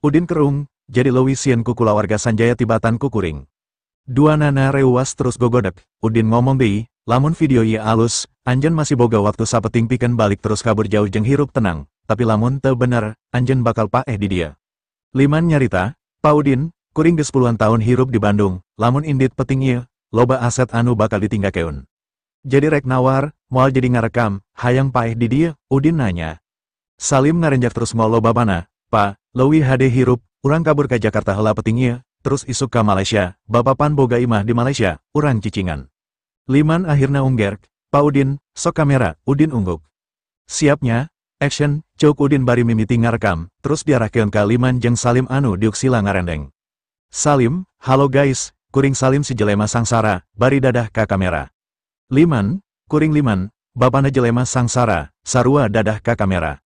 Udin kerung, jadi leuwih sieun ku kulawarga Sanjaya tibatan ku kuring. Dua nana reuwas terus gogodek, Udin ngomong deui, lamun video ieu alus, anjen masih boga waktu sapeting pikeun balik terus kabur jauh jeung hirup tenang, tapi lamun teu bener, anjen bakal paeh di dia. Liman nyarita, Pa Udin, kuring geus puluhan tahun hirup di Bandung, lamun indit peting ieu, loba aset anu bakal ditinggakeun. Jadi rek nawar, moal jadi ngarekam, hayang paeh di dia, Udin nanya. Salim ngarenjak terus ngolo bapana, Pa, leuwih hade hirup, urang kabur ka Jakarta heula peting ieu, terus isuk ka Malaysia, bapapan boga imah di Malaysia, urang cicingan. Liman akhirna ungger, Pa Udin, sok kamera, Udin ungguk. Siapnya, action, ceuk Udin bari mimiti ngarekam, terus diarahkeun ka Liman jeung Salim anu diuk sila ngarendeng. Salim, halo guys, kuring Salim si jelema sangsara, bari dadah ka kamera. Liman, kuring Liman, bapana jelema sangsara, sarua dadah ka kamera.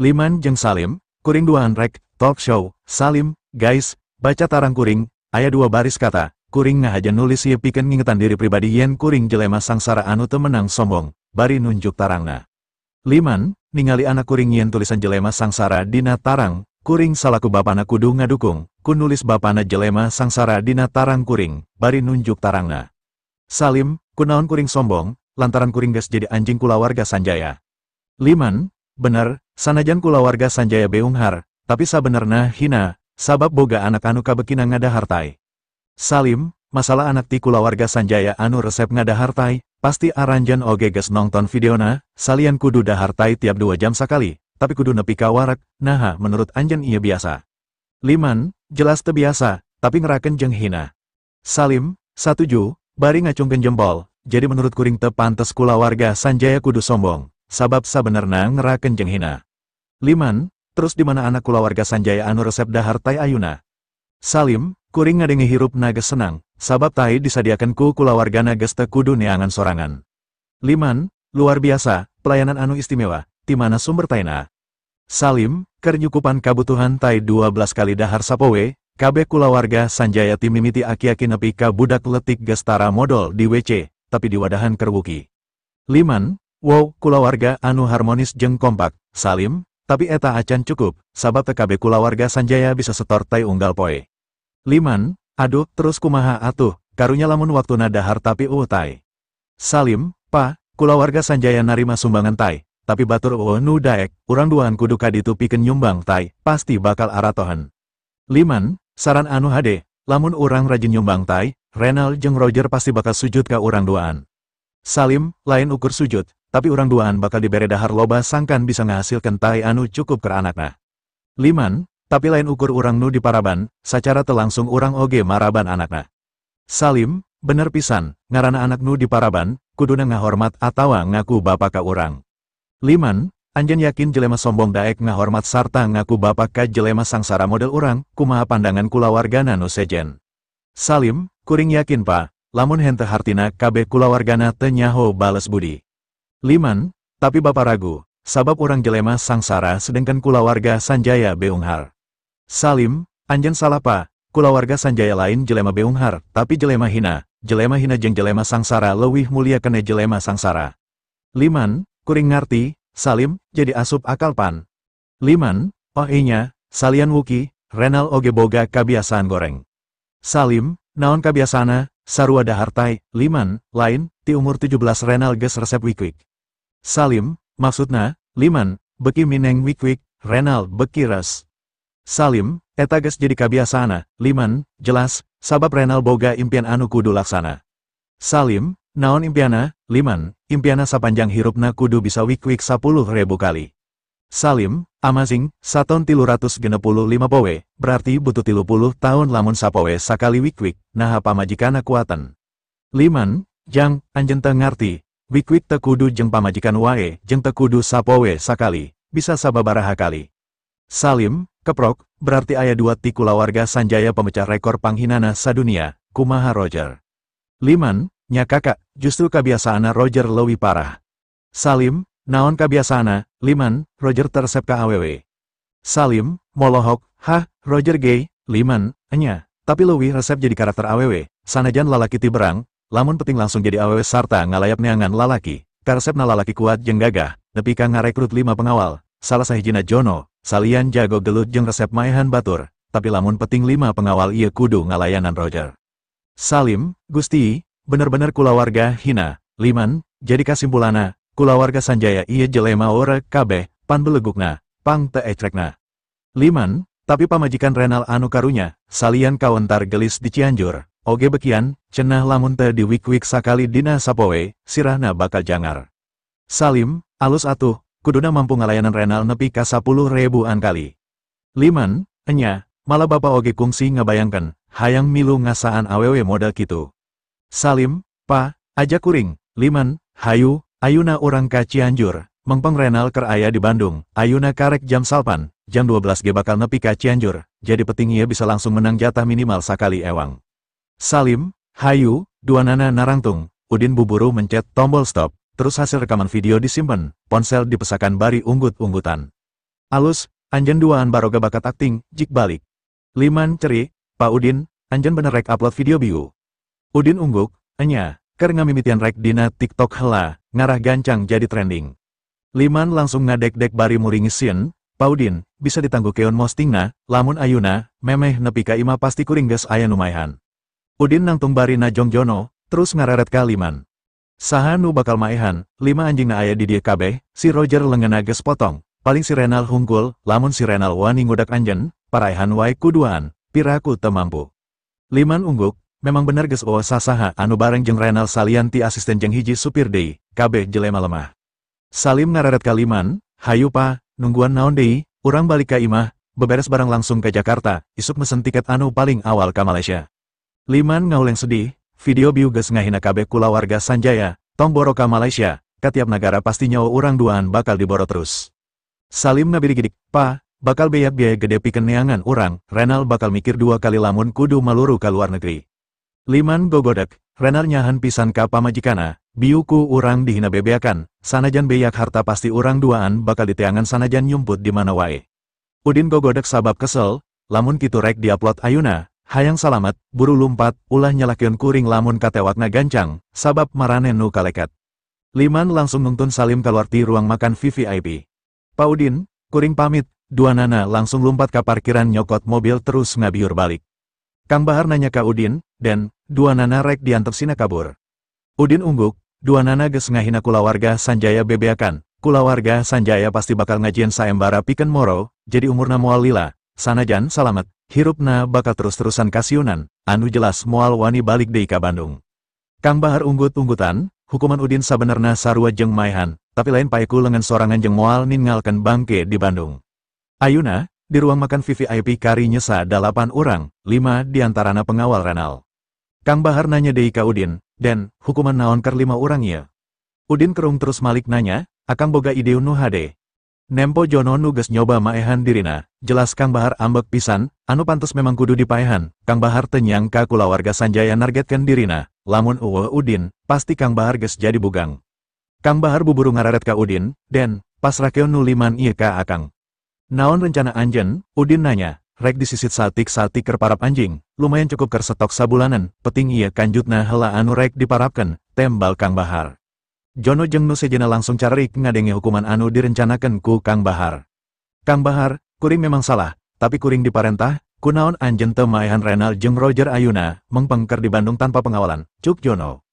Liman jeung Salim, kuring duaan rek, talk show, Salim, guys, baca tarang kuring, aya dua baris kata, kuring ngahaja nulis ieu pikeun ngingetan diri pribadi yen kuring jelema sangsara anu teu menang sombong, bari nunjuk tarangna. Liman, ningali anak kuring yen tulisan jelema sangsara dina tarang, kuring salaku bapana kudu ngadukung, ku nulis bapana jelema sangsara dina tarang kuring, bari nunjuk tarangna. Salim, kunaon kuring sombong, lantaran kuring gas jadi anjing kulawarga Sanjaya. Liman, bener, sanajan kulawarga Sanjaya beunghar, tapi sabenerna hina, sabab boga anak anu kabekina ngadahartai. Salim, masalah anak ti kulawarga Sanjaya anu resep ngadahartai, pasti aranjan oge gas nonton videona, salian kudu dahartai tiap 2 jam sekali, tapi kudu nepi ka warak, naha menurut anjen iya biasa. Liman, jelas teu biasa, tapi ngeraken jeung hina. Salim, satuju, bari ngacungkeun jempol, jadi menurut kuring teu pantes kulawarga Sanjaya kudu sombong, sabab sabenerna ngeraken jeung hina. Liman, terus di mana anak kulawarga Sanjaya anu resep dahartai ayuna? Salim, kuring ngadenge hirup nages senang, sabab tai disadiakan ku kulawargana geus teu kudu neangan sorangan. Liman, luar biasa, pelayanan anu istimewa, di mana sumber taina? Salim, keur nyukupan kabutuhan tai 12 kali dahar sapoe, kabeh kulawarga Sanjaya ti mimiti aki-aki nepi ka budak letik geus tara modal di WC, tapi di wadahan keur wuki. Liman, wow, kulawarga anu harmonis jeung kompak. Salim, tapi eta acan cukup, sabab teu kabeh kulawarga Sanjaya bisa setor tai unggal poe. Liman, aduh, terus kumaha atuh, karunya lamun waktuna dahar tapi tai. Salim, pa, kulawarga Sanjaya narima sumbangan tai, tapi batur nu daek, urang duaan kudu kaditu pikeun nyumbang tai, pasti bakal aratohan. Liman, saran anu hade, lamun urang rajin nyumbang tai, Renal jeung Roger pasti bakal sujud ka urang duaan. Salim, lain ukur sujud, tapi urang duaan bakal dibere dahar loba sangkan bisa ngahasilkeun tai anu cukup ke anakna. Liman, tapi lain ukur urang nu diparaban, sacara teu langsung urang oge maraban anakna. Salim, bener pisan, ngaranna anak nu diparaban, kuduna ngahormat atawa ngaku bapa ka urang. Liman, anjen yakin jelema sombong daek ngahormat sarta ngaku bapa ka jelema sangsara model urang, kumaha pandangan kulawargana nu sejen. Salim, kuring yakin pa, lamun henteu hartina kabeh kulawargana teu nyaho bales budi. Liman, tapi bapa ragu, sabab urang jelema sangsara sedengkan kulawarga Sanjaya beunghar. Salim, anjen salah pa, kulawarga Sanjaya lain jelema beunghar, tapi jelema hina jeung jelema sangsara leuwih mulia kene jelema sangsara. Liman, kuring ngarti, Salim, jadi asup akal pan. Liman, oh inya, salian wuki, Renal oge boga kabiasaan goreng. Salim, naon kabiasaana, sarua dahartai. Liman, lain, ti umur 17 Renal geus resep wik-wik. Salim, maksudna, Liman, beki mineng wik-wik, Renal beki res. Salim, eta geus jadi kabiasaana. Liman, jelas, sabab Renal boga impian anu kudu laksana. Salim, naon impiana? Liman, impiana sapanjang hirupna kudu bisa wik-wik 10.000 kali. Salim, amazing, saton 365 poe, berarti butuh 30 tahun lamun sapoe sakali wik-wik, naha pamajikana kuatan. Liman, jang, anjen teu ngarti, wik-wik teu kudu jeung pamajikan wae, jeung teu kudu sapoe sakali, bisa sababaraha kali. Salim, keprok, berarti aya 2 ti kulawarga Sanjaya pemecah rekor panghinana sadunia, kumaha Roger. Liman, nya kakak, justru kabiasaana Roger leuwih parah. Salim, naon kabiasaana? Liman, Roger teresep ka awewe. Salim, molohok, hah, Roger gay? Liman, enya, tapi leuwih resep jadi karakter awewe, sanajan lalaki ti berang, lamun penting langsung jadi awewe sarta ngalayap neangan lalaki, karesepna lalaki kuat jeung gagah, nepi ka ngarekrut 5 pengawal, salah sahijina Jono, salian jago gelut jeung resep maehan batur, tapi lamun penting 5 pengawal ieu kudu ngalayanan Roger. Salim, Gusti, bener-bener kulawarga hina. Liman, jadi kasimpulana, kulawarga Sanjaya ieu jelema ora kabeh, pan belegukna, pang teu ecrekna. Liman, tapi pamajikan Renal anu karunya, salian kawentar gelis di Cianjur, oge bekian, cenah lamun teu di wik-wik sakali dina sapoe, sirahna bakal jangar. Salim, alus atuh, kuduna mampu ngalayanan Renal nepi ka 10.000-an kali. Liman, enya, malah bapa oge kungsi ngabayangkeun, hayang milu ngasaan awewe model kitu. Salim, pa, aja kuring. Liman, hayu, ayuna urang ka Cianjur, mengpeng Renal ker aya di Bandung, ayuna karek jam 8, jam 12 ge bakal nepi ka Cianjur, jadi penting ieu bisa langsung menang jatah minimal sakali ewang. Salim, hayu, duanana narangtung, Udin buburu mencet tombol stop, terus hasil rekaman video disimpen, ponsel dipesakan bari unggut-unggutan. Alus, anjen duaan baroga bakat akting, jik balik. Liman ceri, Pak Udin, anjen bener rek upload video biu. Udin ungguk, enya, ker ngamimitian rek dina TikTok hela, ngarah gancang jadi trending. Liman langsung ngadek-dek bari muringisieun, Paudin, bisa ditangguh keun mostingna, lamun ayuna, memeh nepi ka ima pasti kuring geus aya nu maehan. Udin nangtung bari na Jongjono, terus ngareret ka Liman. Saha nu bakal maehan, 5 anjingna aya di dieu kabeh, si Roger leungeunna geus potong. Paling si Renal hungkul, lamun si Renal wani ngudak anjeun, paraehan wae kuduaan, piraku teu mampu. Liman ungguk, memang bener geus eueuh sasaha anu bareng jeung Renal salian ti asisten jeung hiji supir deui, kabeh jelema lemah. Salim ngareret ka Liman, "Hayu pa, nungguan naon deui, urang balik ka imah, beberes barang langsung ke Jakarta, isuk mesen tiket anu paling awal ka Malaysia." Liman ngauleng sedih, video biu geus ngahina kabeh kulawarga Sanjaya, tong boro ka Malaysia, ka tiap negara pasti nyawa urang duaan bakal diboro terus. Salim nabiri-gidik, "Pa, bakal beyak biaya gede pikeun neangan urang, Renal bakal mikir 2 kali lamun kudu maluru ka luar negeri." Liman gogodek, Renal nyahan pisan ka pamajikana, biuku urang dihina bebeakan, sanajan beyak harta pasti urang duaan bakal diteangan sanajan nyumput di mana wae. Udin gogodek sabab kesel, lamun kitu rek diupload ayuna, hayang salamet, buru lumpat, ulah nyalakeun kuring lamun katewakna gancang, sabab marane nu kaleket. Liman langsung nuntun Salim kaluar ti ruang makan VVIP. "Pa Udin, kuring pamit," duanana langsung lumpat ka parkiran nyokot mobil terus ngabiur balik. Kang Bahar nanya ka Udin, "Den, duanana rek diantep sina kabur." Udin ungguk, duanana geus ngahina kulawarga Sanjaya bebeakan, kulawarga Sanjaya pasti bakal ngajieun saembara pikeun moro, jadi umurna moal lila, sanajan salamet, hirupna bakal terus-terusan kasiunan, anu jelas moal wani balik deui ka Bandung. Kang Bahar unggut-unggutan, hukuman Udin sabenerna sarua jeung maehan, tapi lain paeku leungeun sorangan jeung moal ninggalkeun bangke di Bandung. Ayuna, di ruang makan VVIP kari nyesa 8 urang, 5 diantarana pengawal Renal. Kang Bahar nanya deui ka Udin, "Den, hukuman naon keur 5 urang ieu?" Udin kerung terus malik nanya, "Akang boga ide nu hade." Nempo Jono nu geus nyoba maehan dirina, jelas Kang Bahar ambek pisan, anu pantes memang kudu dipaehan. Kang Bahar teu nyangka kulawarga Sanjaya nargetkeun dirina, lamun eueuh Udin, pasti Kang Bahar geus jadi bugang. Kang Bahar buburu ngararet ka Udin, "Den, pasrahkeun nu 5 ieu ka akang." "Naon rencana anjeun?" Udin nanya. "Rek disisit satik-satik keur parap anjing, lumayan cukup keur stok sabulanan, peting ieu kanjutna heula anu rek diparapkeun," tembal Kang Bahar. Jono jeung nu sejenna langsung carerik ngadenge hukuman anu direncanakeun ku Kang Bahar. "Kang Bahar, kuring memang salah, tapi kuring diparentah, kunaon anjeun teu maehan Renal jeung Roger ayuna, mengpeng keur di Bandung tanpa pengawalan," cuk Jono.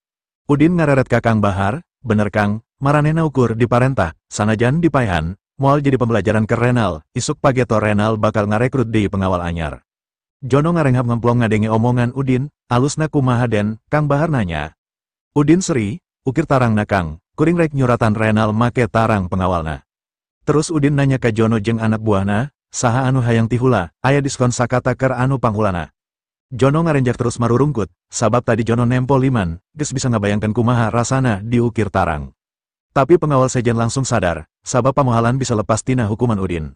Udin ngareret ka Kang Bahar, "Bener Kang, maranehna ukur diparentah, sanajan dipaehan, moal jadi pembelajaran ke Renal, isuk pageto Renal bakal ngarekrut deui pengawal anyar." Jono ngarenghap ngemplong ngadenge omongan Udin, "Alusna kumaha Den?" Kang Bahar nanya. Udin seri, "Ukir tarangna Kang, kuring rek nyuratan Renal make tarang pengawalna." Terus Udin nanya ka Jono jeung anak buahna, "Saha anu hayang tihula, aya diskon sakata keur anu panghulana?" Jono ngarenjak terus marurungkut, sabab tadi Jono nempo Liman, geus bisa ngabayangkeun kumaha rasana diukir tarang. Tapi pengawal sejen langsung sadar, sabab pamohalan bisa lepas tina hukuman Udin.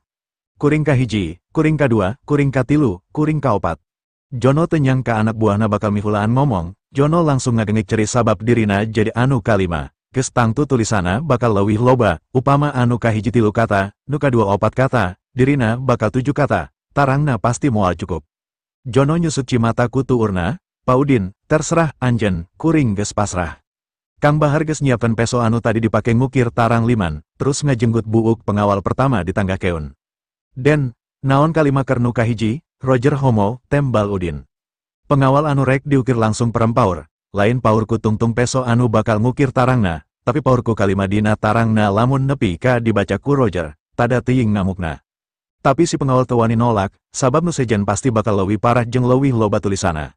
"Kuring kahiji, kuring kadua, kuring katilu, kuring kaopat." Jono teu nyangka anak buahna bakal mihulaan ngomong, Jono langsung ngagengik ceri sabab dirina jadi anu kalima. Geus tangtu tulisana bakal leuwih loba, upama anu kahiji 3 kata, nu kadua 4 kata, dirina bakal 7 kata, tarangna pasti moal cukup. Jono nyusut cimata ku tuurna, "Pa Udin, terserah anjeun, kuring geus pasrah." Kang Bahar geus nyiapkeun peso anu tadi dipake ngukir tarang Liman, terus ngajenggut buuk pengawal pertama di tangga keun. "Den, naon kalima keur nu kahiji?" Roger homo, tembal Udin. Pengawal anu rek diukir langsung perempaur, lain paurku tungtung peso anu bakal ngukir tarangna, tapi paurku kalima dina tarangna lamun nepi ka dibaca ku Roger, tada teuing ngamukna. Tapi si pengawal teu wani nolak, sabab nu sejen pasti bakal leuwih parah jeung leuwih loba tulisana.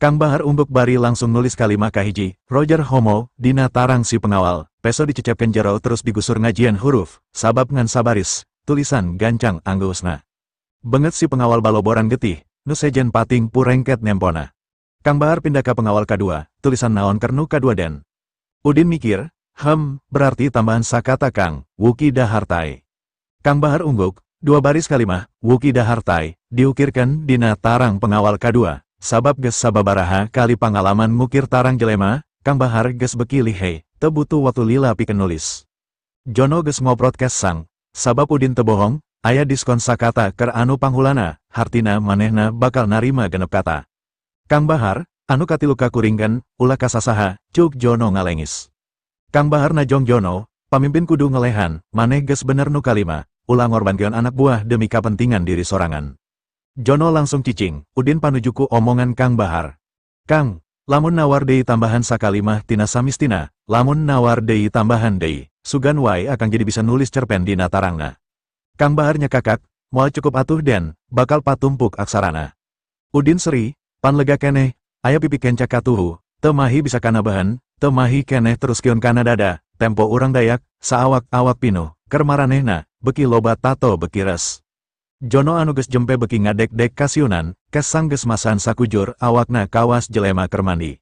Kang Bahar umbuk bari langsung nulis kalima kahiji, Roger homo, dina tarang si pengawal, peso dicecepkeun jero terus digusur ngajian huruf, sabab ngan sabaris, tulisan gancang anggeusna. Benget si pengawal baloboran getih, nu sejen pating purengket nempona. Kang Bahar pindah ke pengawal kedua, tulisan naon keur nu kadua Den. Udin mikir, berarti tambahan sakata Kang, Wuki Dahartai. Kang Bahar ungguk, 2 baris kalimah, Wuki Dahartai, diukirkan dina tarang pengawal kedua, sabab geus sababaraha kali pangalaman ngukir tarang jelema, Kang Bahar geus beki lihai, teu butuh waktu lila pikeun nulis. Jono geus ngoprot kesang, sabab Udin teu bohong, aya diskon sakata keur anu panghulana, hartina manehna bakal narima genep kata. Kang Bahar, anu katilu kakuringkeun, ulah kasasaha, cuk Jono ngalengis. Kang Bahar najong Jono, pamimpin kudu ngelehan, maneh geus bener nu kalima, ulah ngorbankeun anak buah demi kepentingan diri sorangan. Jono langsung cicing, Udin panujuku omongan Kang Bahar. Kang, lamun nawar deui tambahan sakalimah tina samistina, lamun nawar deui tambahan deui, sugan wae akan jadi bisa nulis cerpen dina tarangna. Kang Bahar nyekakak, moal cukup atuh den, bakal patumpuk aksarana. Udin seri, pan lega keneh, aya pipi kencak katuhu, teu mahi bisa kana bahan, teu mahi keneh terus kiun kana dada, tempo urang Dayak, saawak-awak pinuh, keur maranehna, beki loba tato beki res. Jono anu geus jempe beki ngadek-dek kasiunan, kes sanggeus masan sakujur awakna kawas jelema keur mandi.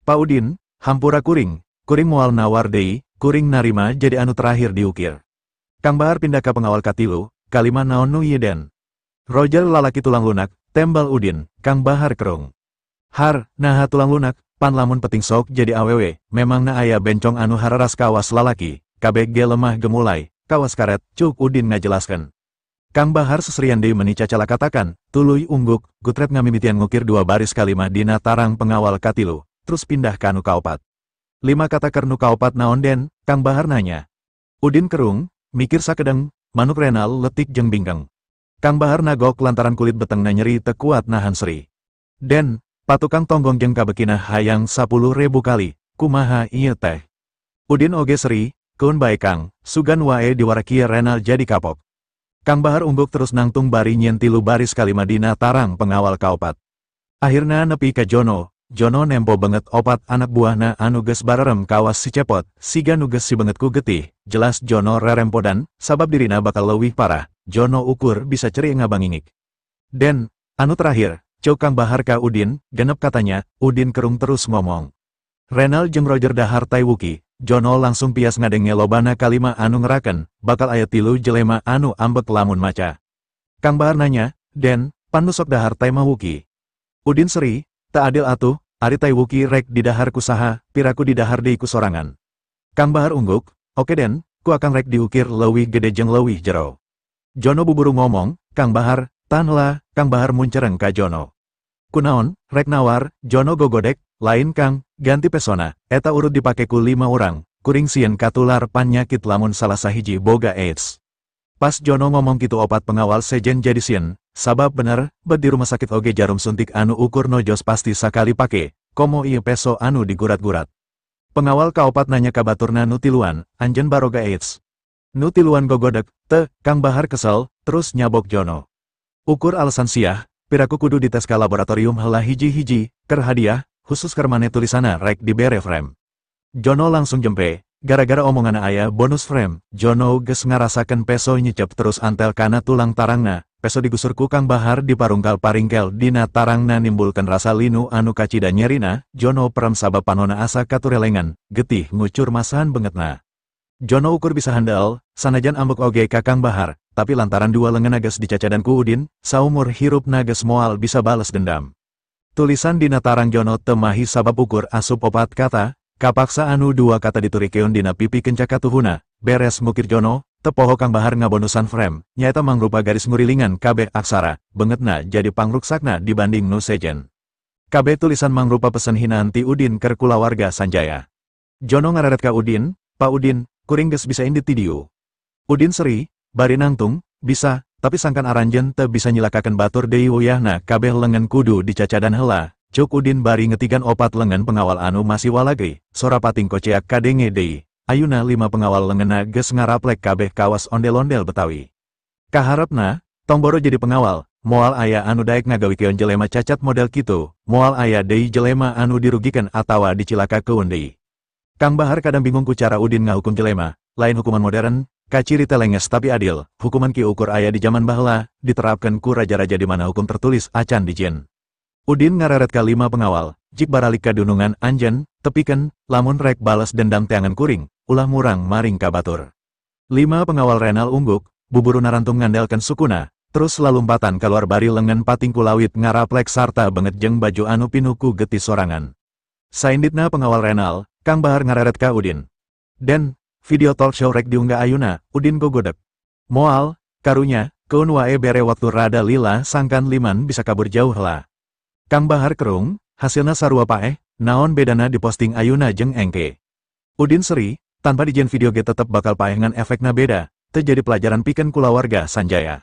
Pa Udin, hampura kuring moal nawar deui, kuring narima jadi anu terakhir diukir. Kang Bahar pindah ka pengawal katilu, kalima naon nu ieu den. Roger lalaki tulang lunak, tembal Udin, Kang Bahar kerung. Har, naha tulang lunak, pan lamun peting sok jadi awewe, memangna aya bencong anu hararas kawas lalaki, kabeh ge lemah gemulai, kawas karet, cuk Udin ngajelaskeun. Kang Bahar seserian deui meuni cacala katakan, tuluy ungguk, gutret ngamimitian ngukir 2 baris kalimah dina tarang pengawal katilu, terus pindah ka anu kaopat. 5 kata keur nu kaopat naon den, Kang Bahar nanya. Udin kerung, mikir sakedeng, manuk renal letik jeung bingkeng. Kang Bahar nagok lantaran kulit betengna nyeri teu kuat nahan seri. Den, patukang tonggong jeung kabekina hayang 10.000 kali, kumaha ieu teh? Udin oge seri, keun bae Kang, sugan wae diwarakieu renal jadi kapok. Kang Bahar ungguk terus nangtung bari nyieun 3 baris kalimah dina tarang pengawal kaopat. Akhirna nepi ka Jono, Jono nempo banget opat anak buahna anu geus barerem kawas si cepot, siga nu geus si banget ku getih, jelas Jono rerempodan, sabab dirina bakal leuwih parah, Jono ukur bisa ceri ngabangingik. Den, anu terakhir, ceu Kang Bahar ka Udin, genep katanya, Udin kerung terus ngomong. Renal jeung Roger dahar taiwuki, Jono langsung pias ngadenge lobana kalima anu ngeraken, bakal aya 3 jelema anu ambek lamun maca. Kang Bahar nanya, Den, pan nu sok dahar tai mawuki? Udin seri, teu adil atuh, ari tai wuki rek didahar ku saha, piraku didahar deui ku sorangan. Kang Bahar ungguk, oke Den, ku akan rek diukir leuwih gede jeung leuwih jero. Jono buburu ngomong, Kang Bahar, tahan heula, Kang Bahar muncereng ka Jono. Kunaon, rek nawar, Jono gogodek, lain Kang, ganti pesona, eta urut dipake ku 5 orang, kuring sieun katular panyakit lamun salah sahiji boga AIDS. Pas Jono ngomong kitu opat pengawal sejen jadi sieun, sabab bener, bet di rumah sakit oge jarum suntik anu ukur nojos pasti sakali pake, komo ieu peso anu digurat-gurat. Pengawal kaopat nanya ka baturna nu tiluan, anjeun baroga AIDS. Nu tiluan gogodek, teu, Kang Bahar kesel, terus nyabok Jono. Ukur alasan siah, piraku kudu dites ka laboratorium heula hiji-hiji, keur hadiah, khusus keur maneh tulisana rek dibere frame. Jono langsung jempe, gara-gara omongan aya bonus frame, Jono geus ngarasakeun peso nyecep terus antel kana tulang tarangna, peso digusur ku Kang Bahar diparungkal paringkel dina tarangna nimbulkeun rasa linu anu kacida nyerina, Jono perem sabab panona asa katurelengan, getih ngucur masahan bangetna. Jono ukur bisa handal, sanajan ambek oge ka Kang Bahar, tapi lantaran 2 lengan nages dicacadan ku Udin, saumur hirup nages moal bisa bales dendam. Tulisan dina tarang Jono teu mahi sabab ukur asup opat kata, kapaksa anu 2 kata diturikeun dina pipi kencak katuhuna, beres ngukir Jono, teu poho Kang Bahar ngabonusan frame, nyaeta mangrupa garis ngurilingan kabeh aksara, beungeutna jadi pangruksakna dibanding nu sejen. Kabeh tulisan mangrupa pesen hinaan ti Udin keur kulawarga Sanjaya. Jono ngareret ka Udin, "Pa Udin, kuring geus bisa indit ti dieu." Udin seri, bari nangtung, "Bisa, tapi sangkan aranjeun teu bisa nyilakakeun batur deui wuyahna kabeh lengan kudu dicacadan heula." Cuk Udin bari ngetigan opat lengan pengawal anu masih walagri, sora pating koceak kadenge deui. Ayuna 5 pengawal lenganna geus ngaraplek kabeh kawas ondel-ondel Betawi. Kaharepna, tong boro jadi pengawal, moal aya anu daek ngagawikeun jelema cacat model kitu, moal aya deui jelema anu dirugikeun atawa dicilakakeun deui. Kang Bahar kadang bingung ku cara Udin ngahukum jelema, lain hukuman modern, kaciri telenges tapi adil, hukuman ki ukur aya di zaman baheula, diterapkeun ku raja-raja di mana hukum tertulis acan dijieun. Udin ngareret ka 5 pengawal, jik baralik ka dunungan anjeun, tepikeun, lamun rek bales dendam teangan kuring, ulah murang maring ka batur. 5 pengawal renal ungguk, buburu narantung ngandelkeun sukuna, terus lalumpatan kaluar bari lengan pating kulawit ngaraplek sarta banget jeung baju anu pinuku getih sorangan. Sainditna pengawal renal, Kang Bahar ngareret ka Udin. Den, video talk show rek diunggah ayuna, Udin gogodek. Moal, karunya, keun wae bere waktu rada lila sangkan liman bisa kabur jauh lah. Kang Bahar kerung, hasilna sarua paeh, naon bedana diposting ayuna jeung engke. Udin seri, tanpa dijieun video ge tetep bakal paeh ngan efekna beda, jadi pelajaran pikeun kulawarga Sanjaya.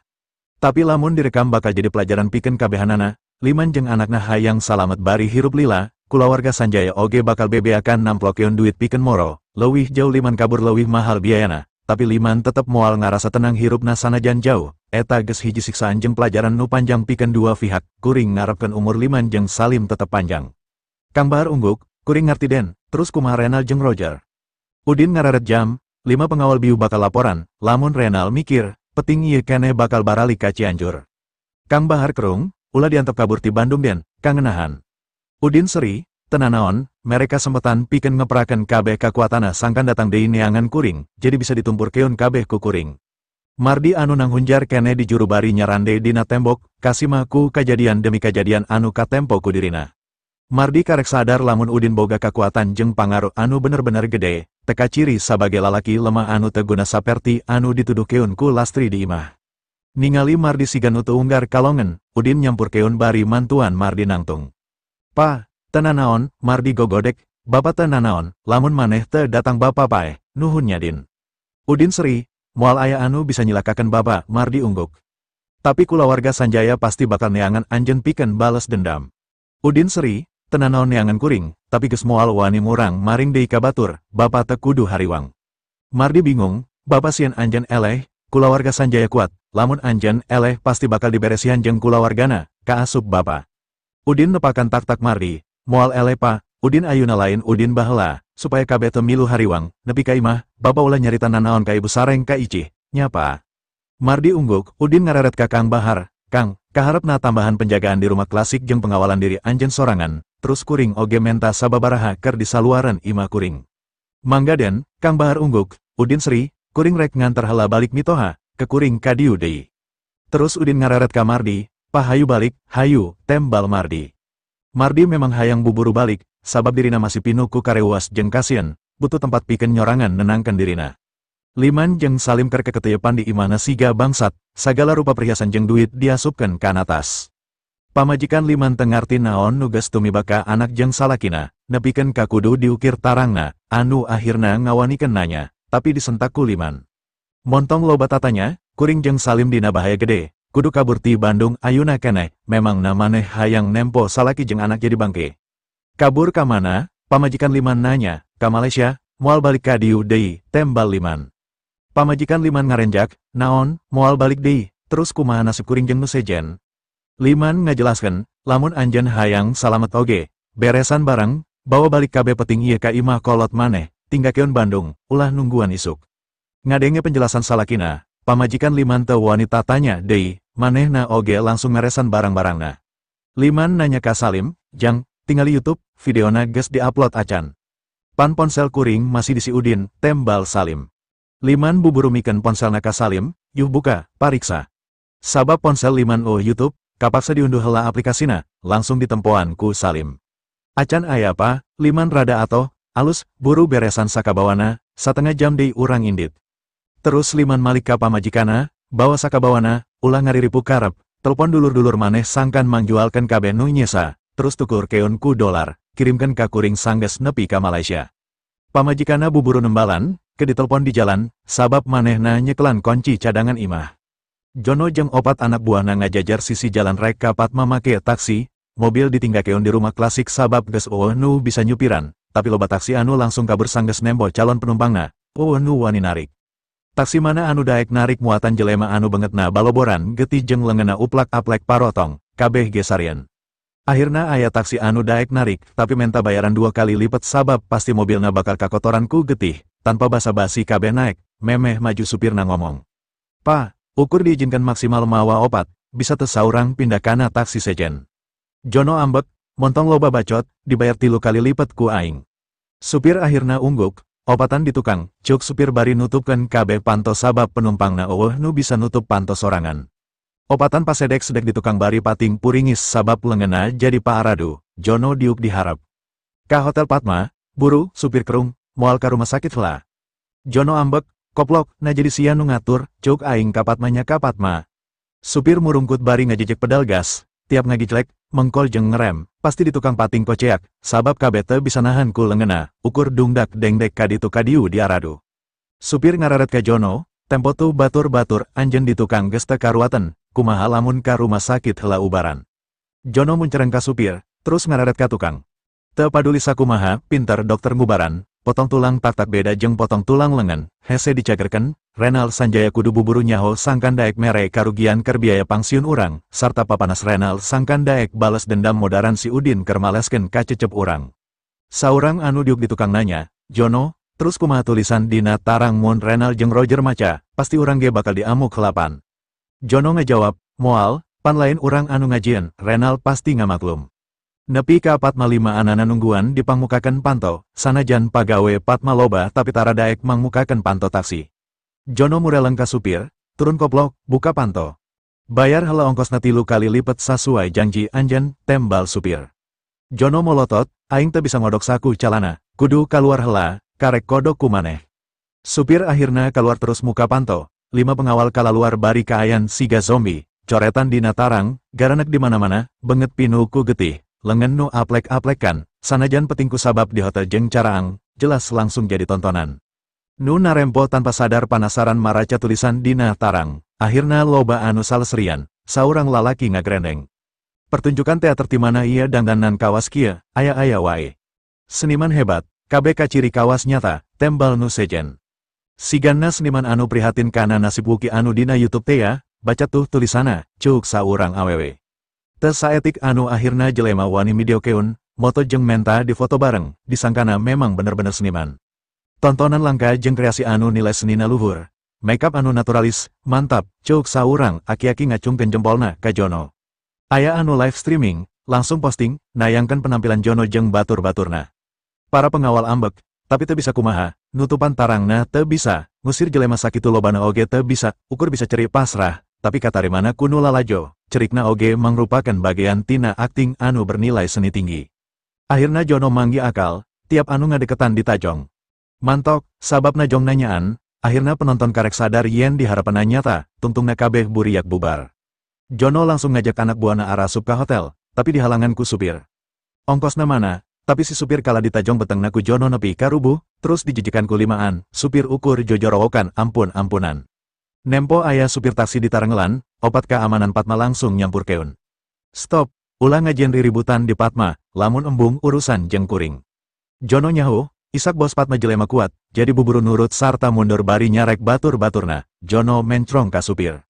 Tapi lamun direkam bakal jadi pelajaran pikeun kabehanana, Liman jeung anakna hayang salamet bari hirup lila, kulawarga Sanjaya oge bakal bebeakan namplokeun duit pikeun moro, leuwih jauh Liman kabur leuwih mahal biayana, tapi Liman tetep moal ngarasa tenang hirupna sanajan jauh. Eta geus hiji siksaan jeung pelajaran nu panjang pikeun dua pihak, kuring ngarepkeun umur Liman jeung Salim tetep panjang. Kang Bahar ungguk, kuring ngarti den, terus kumaha Renal jeung Roger. Udin ngararet jam, 5 pengawal biu bakal laporan, lamun Renal mikir, peting ieu keneh bakal baralik ka Cianjur. Kang Bahar kerung, ulah diantep kabur ti Bandung den, kangenahan. Udin seri, tenanaon, mereka sempetan pikeun ngeperakeun kabeh kakuatana sangkan datang deui neangan kuring, jadi bisa ditumpurkeun kabeh ku kuring. Mardi anu nanghunjar keneh di juru bari nyarande dina tembok, kasima ku kajadian demi kajadian anu katempo ku dirina. Mardi karek sadar lamun Udin boga kakuatan jeung pangaruh anu bener-bener gede, teka ciri sabagai lalaki lemah anu teu guna saperti anu dituduhkeun ku Lastri di imah. Ningali Mardi sigan nu teu unggar kalongen, Udin nyampurkeun bari mantuan Mardi nangtung. Pa, teu nanaon, Mardi gogodek, bapa teu nanaon, lamun maneh teu datang bapa paeh, nuhun nya Din. Udin seri, moal aya anu bisa nyilakakeun bapa, Mardi ungguk. Tapi kulawarga Sanjaya pasti bakal neangan anjeun pikeun bales dendam. Udin seri, teu nanaon neangan kuring, tapi geus moal wani murang maring deui ka batur, bapa teu kudu hariwang. Mardi bingung, bapa sieun anjeun eleh, kulawarga Sanjaya kuat, lamun anjeun eleh pasti bakal diberesihan jeung kulawargana, kaasup bapa. Udin nepakan tak-tak Mardi, moal eleh pa, Udin ayeuna lain Udin baheula, supaya kabeh teu milu hariwang, nepi ka imah, bapa ulah nyarita nanaon ka ibu sareng ka icih, nyapa. Mardi ungguk, Udin ngararet ka Kang Bahar, Kang, kaharepna tambahan penjagaan di rumah klasik jeung pengawalan diri anjeun sorangan, terus kuring oge menta sababaraha keur disaluaran imah kuring. Mangga den, Kang Bahar ungguk, Udin seri, kuring rek nganter heula balik mitoha, ke kuring ka dieu deui. Terus Udin ngararet ka Mardi, "Pa hayu balik, hayu," tembal Mardi. Mardi memang hayang buburu balik, sabab dirina masih pinuh ku kareuas jeung kasieun, butuh tempat pikeun nyorangan nenangkeun dirina. Liman jeung Salim keur keketeyepan di imahna siga bangsat, sagala rupa perhiasan jeung duit diasupkeun kana tas. Pamajikan Liman teu ngarti naon nu geus tumiba ka anak jeung salakina, nepikeun ka kudu diukir tarangna, anu akhirna ngawanikeun nanya, tapi disentak ku Liman. Montong loba tatanya, kuring jeung Salim dina bahaya gede, kudu kabur ti Bandung ayeuna keneh, memangna maneh hayang nempo salaki jeung anak jadi bangke. Kabur ka mana? Pamajikan Liman nanya, ka Malaysia, moal balik ka dieu deui, tembal Liman. Pamajikan Liman ngarenjak, naon, moal balik deui, terus kumaha nasib kuring jeung nu sejen. Liman ngajelaskeun, lamun anjeun hayang salamet oge, beresan barang, bawa balik kabeh peting ieu ka imah kolot maneh, tinggakeun Bandung, ulah nungguan isuk. Ngadenge penjelasan salakina, pamajikan Liman teu wani tatanya deui, manehna oge langsung ngaresan barang-barangna. Liman nanya ka Salim, "Jang, tingali YouTube, videona geus diupload acan." Pan ponsel kuring masih disi Udin, tembal Salim. Liman buburu mikeun ponselna ka Salim, "Yuh buka, pariksa." Sabab ponsel Liman YouTube, kapaksa diunduh heula aplikasina, langsung ditempoan ku Salim. "Acan aya apa?" Liman rada atoh, "Alus, buru beresan sakabawana, satengah jam deui urang indit." Terus Liman malik ka pamajikana, bawa sakabawana, ulah ngariripu karep, telepon dulur-dulur maneh sangkan mangjualkeun kabeh nu nyesa, terus tukur keun ku dolar, kirimkeun ka kuring sanggeus nepi ka Malaysia. Pamajikana buburu nembalan, ke ditelepon di jalan, sabab manehna nyekelan kunci cadangan imah. Jono jeung opat anak buahna ngajajar sisi jalan rek ka Patma make taksi, mobil ditinggakeun di rumah klasik sabab geus eueuh nu bisa nyupiran, tapi loba taksi anu langsung kabur sanggeus nembo calon penumpangna, eueuh nu wani narik. Taksi mana anu daek narik muatan jelema anu bangetna baloboran getih jeung leungeunna uplak-aplek parotong, kabeh ge sarieun. Akhirna aya taksi anu daek narik, tapi menta bayaran 2 kali lipat sabab pasti mobilna bakal kakotoran ku getih, tanpa basa-basi kabeh naik, memeh maju supirna ngomong. "Pa, ukur diizinkan maksimal mawa opat, bisa teu saurang pindah kana taksi sejen." Jono ambek, montong loba bacot, dibayar 3 kali lipat ku aing. Supir akhirna ungguk, opatan di tukang, cuk supir bari nutupkeun kabeh panto sabab penumpangna eueuh nu bisa nutup panto sorangan. Opatan pasedek-sedek di tukang bari pating puringis sabab leungeunna jadi paaradu, Jono diuk diharap. "Ka Hotel Patma, buru," supir kerung, "moal ka rumah sakit heula." Jono ambek, "Koplok, na jadi sia nu ngatur, cuk aing ka Patma nya ka Patma." Supir murungkut bari ngajejek pedal gas, tiap ngagijlek, mengkol jeung ngerem, pasti di tukang pating koceak, sabab kabeh teu bisa nahan ku leungeunna, ukur dungdak dengdek ka ditu ka dieu diaradu. Supir ngararet ka Jono, Tempo tu batur-batur anjen di tukang geus teu karuaten, kumaha lamun ka rumah sakit heula ubaran. Jono muncereng ka supir, terus ngareret ka tukang. Teu paduli sakumaha, pinter dokter ngubaran, potong tulang tak-tak beda jeung potong tulang lengan, hese dicagerken, Renal Sanjaya kudu buburu nyaho sangkan daek mere karugian keur biaya pangsiun urang, sarta papanas Renal sangkan daek bales dendam modaran si Udin keur maleskeun ka cecep urang. Saurang anu diuk di tukang nanya, Jono, terus kumaha tulisan dina tarang mun Renal jeung Roger maca, pasti urang ge bakal diamuk helapan. Jono ngejawab, moal, pan lain urang anu ngajieun, Renal pasti ngamaklum. Nepi ka 45 anana nungguan dipangmukakeun panto, sanajan pagawe Patma loba tapi tara daek mangmukakeun panto taksi. Jono mureleng ka supir, turun koplok, buka panto. Bayar heula ongkosna 3 kali lipet sasuai janji anjen, tembal supir. Jono molotot, aing teu bisa ngodok saku calana, kudu kaluar heula, karek kodok kumaneh. Supir akhirna kaluar terus muka panto, 5 pengawal kalaluar bari kaayan siga zombie, coretan dina tarang, garanek di mana-mana, benget pinu ku getih, lengan nu aplek-aplekan, sanajan petingku sabab di hotel jeung caraang, jelas langsung jadi tontonan. Nu narempo tanpa sadar panasaran maraca tulisan dina tarang, akhirna loba anu salesrian, saurang lalaki ngagrendeng. Pertunjukan teater ti mana ieu dangdanan kawas kieu, aya-aya wae. Seniman hebat, kabeh kaciri kawas nyata, tembal nu sejen. Siganna seniman anu prihatin kana nasib wuki anu dina YouTube teh ya, baca tuh tulisana, cuk saurang awewe. Teu saetik anu akhirna jelema wani midiokeun, moto jeung menta di foto bareng, disangkana memang bener-bener seniman. Tontonan langka jeung kreasi anu nilai senina luhur. Makeup anu naturalis, mantap, cuk saurang aki-aki ngacungkeun jempolna ka Jono. Aya anu live streaming, langsung posting, nayangkeun penampilan Jono jeung batur-baturna. Para pengawal ambek, tapi teu bisa kumaha, nutupan tarangna teu bisa, ngusir jelema sakitu lobana oge teu bisa, ukur bisa ceri pasrah, tapi katarimana kuno lalajo, cerikna oge mangrupakeun bagian tina akting anu bernilai seni tinggi. Akhirna Jono manggi akal, tiap anu ngadeketan ditajong. Mantok, sabab najong nanyaan, akhirna penonton karek sadar yen diharapana nyata, tungtungna kabeh buriak bubar. Jono langsung ngajak anak buahna arasup ka hotel, tapi dihalangan ku supir. Ongkosna mana, tapi si supir kala ditajong betengna ku Jono nepi ka rubuh, terus dijijikan ku limaan, supir ukur jojorowokan ampun-ampunan. Nempo aya supir taksi ditarenglan, opat keamanan Patma langsung nyampurkeun. Stop, ulah ngajieun riributan di Patma, lamun embung urusan jeung kuring. Jono nyaho, Isak bos Patma jelema kuat, jadi buburu nurut sarta mundur bari nyarek batur-baturna, Jono mencrong ka supir.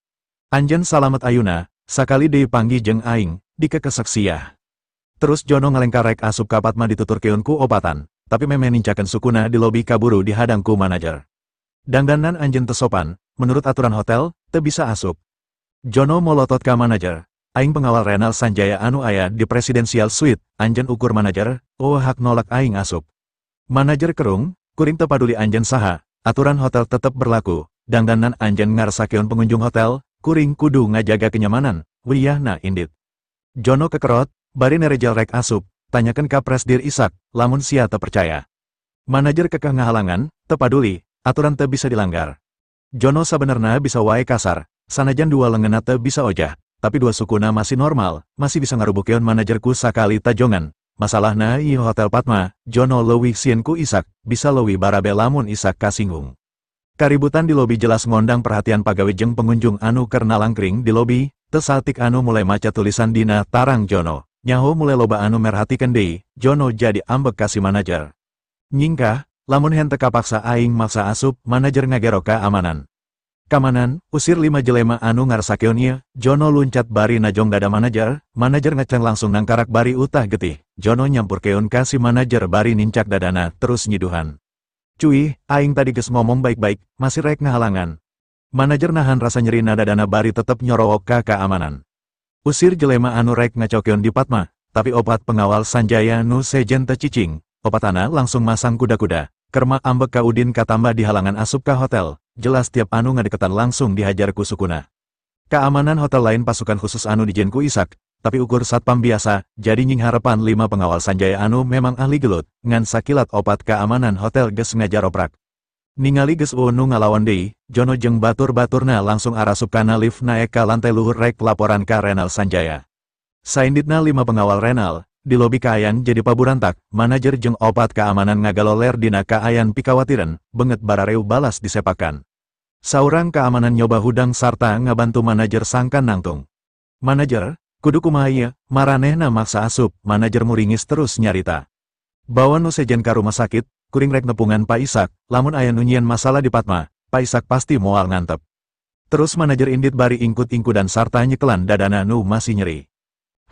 Anjen salamet ayuna, sakali deui panggi jeung aing, dikekesek siah. Terus Jono ngalengkarek asup ka Patma dituturkeun ku opatan, tapi meme nincakeun sukuna di lobi kaburu dihadang ku manajer. Dangdanan anjen teu sopan, menurut aturan hotel, teu bisa asup. Jono molotot ka manajer, aing pengawal Renal Sanjaya anu aya di Presidential Suite, anjen ukur manajer, oh hak nolak aing asup. Manajer kerung, kuring teu paduli anjen saha, aturan hotel tetep berlaku, dangdanan anjen ngarsakeun pengunjung hotel, kuring kudu ngajaga kenyamanan, wiyahna indit. Jono kekerot, bari nerejal rek asup, tanyakeun ka Presdir Isak, lamun sia teu percaya. Manajer kekeh ngahalangan, teu paduli, aturan teu bisa dilanggar. Jono sabenerna bisa wae kasar, sanajan dua lenganna teu bisa ojah, tapi dua sukuna masih normal, masih bisa ngarubukeun manajerku sakali tajongan. Masalahna ieu hotel Patma, Jono leuwih sieun ku Isak, bisa leuwih barabe lamun Isak kasinggung. Kaributan di lobi jelas ngondang perhatian pagawe jeung pengunjung anu keur nalangkring di lobi, teu saeutik anu mulai maca tulisan dina tarang Jono. Nyaho mulai loba anu merhatikeun deui, Jono jadi ambek ka si manajer. Nyingkah, lamun henteu kapaksa aing maksa asup, manajer ngagero ka amanan. Kamanan, usir 5 jelema anu ngarsakeun ieu, Jono luncat bari najong dada manajer, manajer ngeceng langsung nangkarak bari utah getih, Jono nyampurkeun ka si manajer bari nincak dadana, terus nyiduhan. Cuy, aing tadi geus ngomong baik-baik, masih rek ngahalangan. Manajer nahan rasa nyerina dadana bari tetep nyorowok ka keamanan. Usir jelema anu rek ngacokeun di Patma, tapi opat pengawal Sanjaya nu sejen teu cicing, opatana langsung masang kuda-kuda, kerma ambek ka Udin katamba di halangan asup ka hotel. Jelas tiap anu ngadeketan langsung dihajar ku sukuna. Keamanan hotel lain pasukan khusus anu dijieun ku Isak, tapi ukur satpam biasa, jadi nying harepan 5 pengawal Sanjaya anu memang ahli gelut, ngan sakilat opat keamanan hotel geus ngajar oprak. Ningali geus nu ngalawan deui, Jono jeung batur-baturna langsung arasup kana lift naek ka lantai luhur rek laporan ka Renal Sanjaya. Sainditna 5 pengawal Renal, di lobi kaayan jadi paburantak, manajer jeung opat keamanan ngagaloler dina kaayan pikawatiran, benget barareu balas disepakan. Saurang keamanan nyoba hudang sarta ngabantu manajer sangkan nangtung. Manajer, kudu kumaha ieu, maranehna maksa asup, manajer muringis terus nyarita. Bawa nu sejen ka rumah sakit, kuring rek nepungan Pak Isak, lamun aya nu nyieun masalah di Patma, Pak Isak pasti moal ngantep. Terus manajer indit bari ingkut-ingkudan sarta nyekelan dadana nu masih nyeri.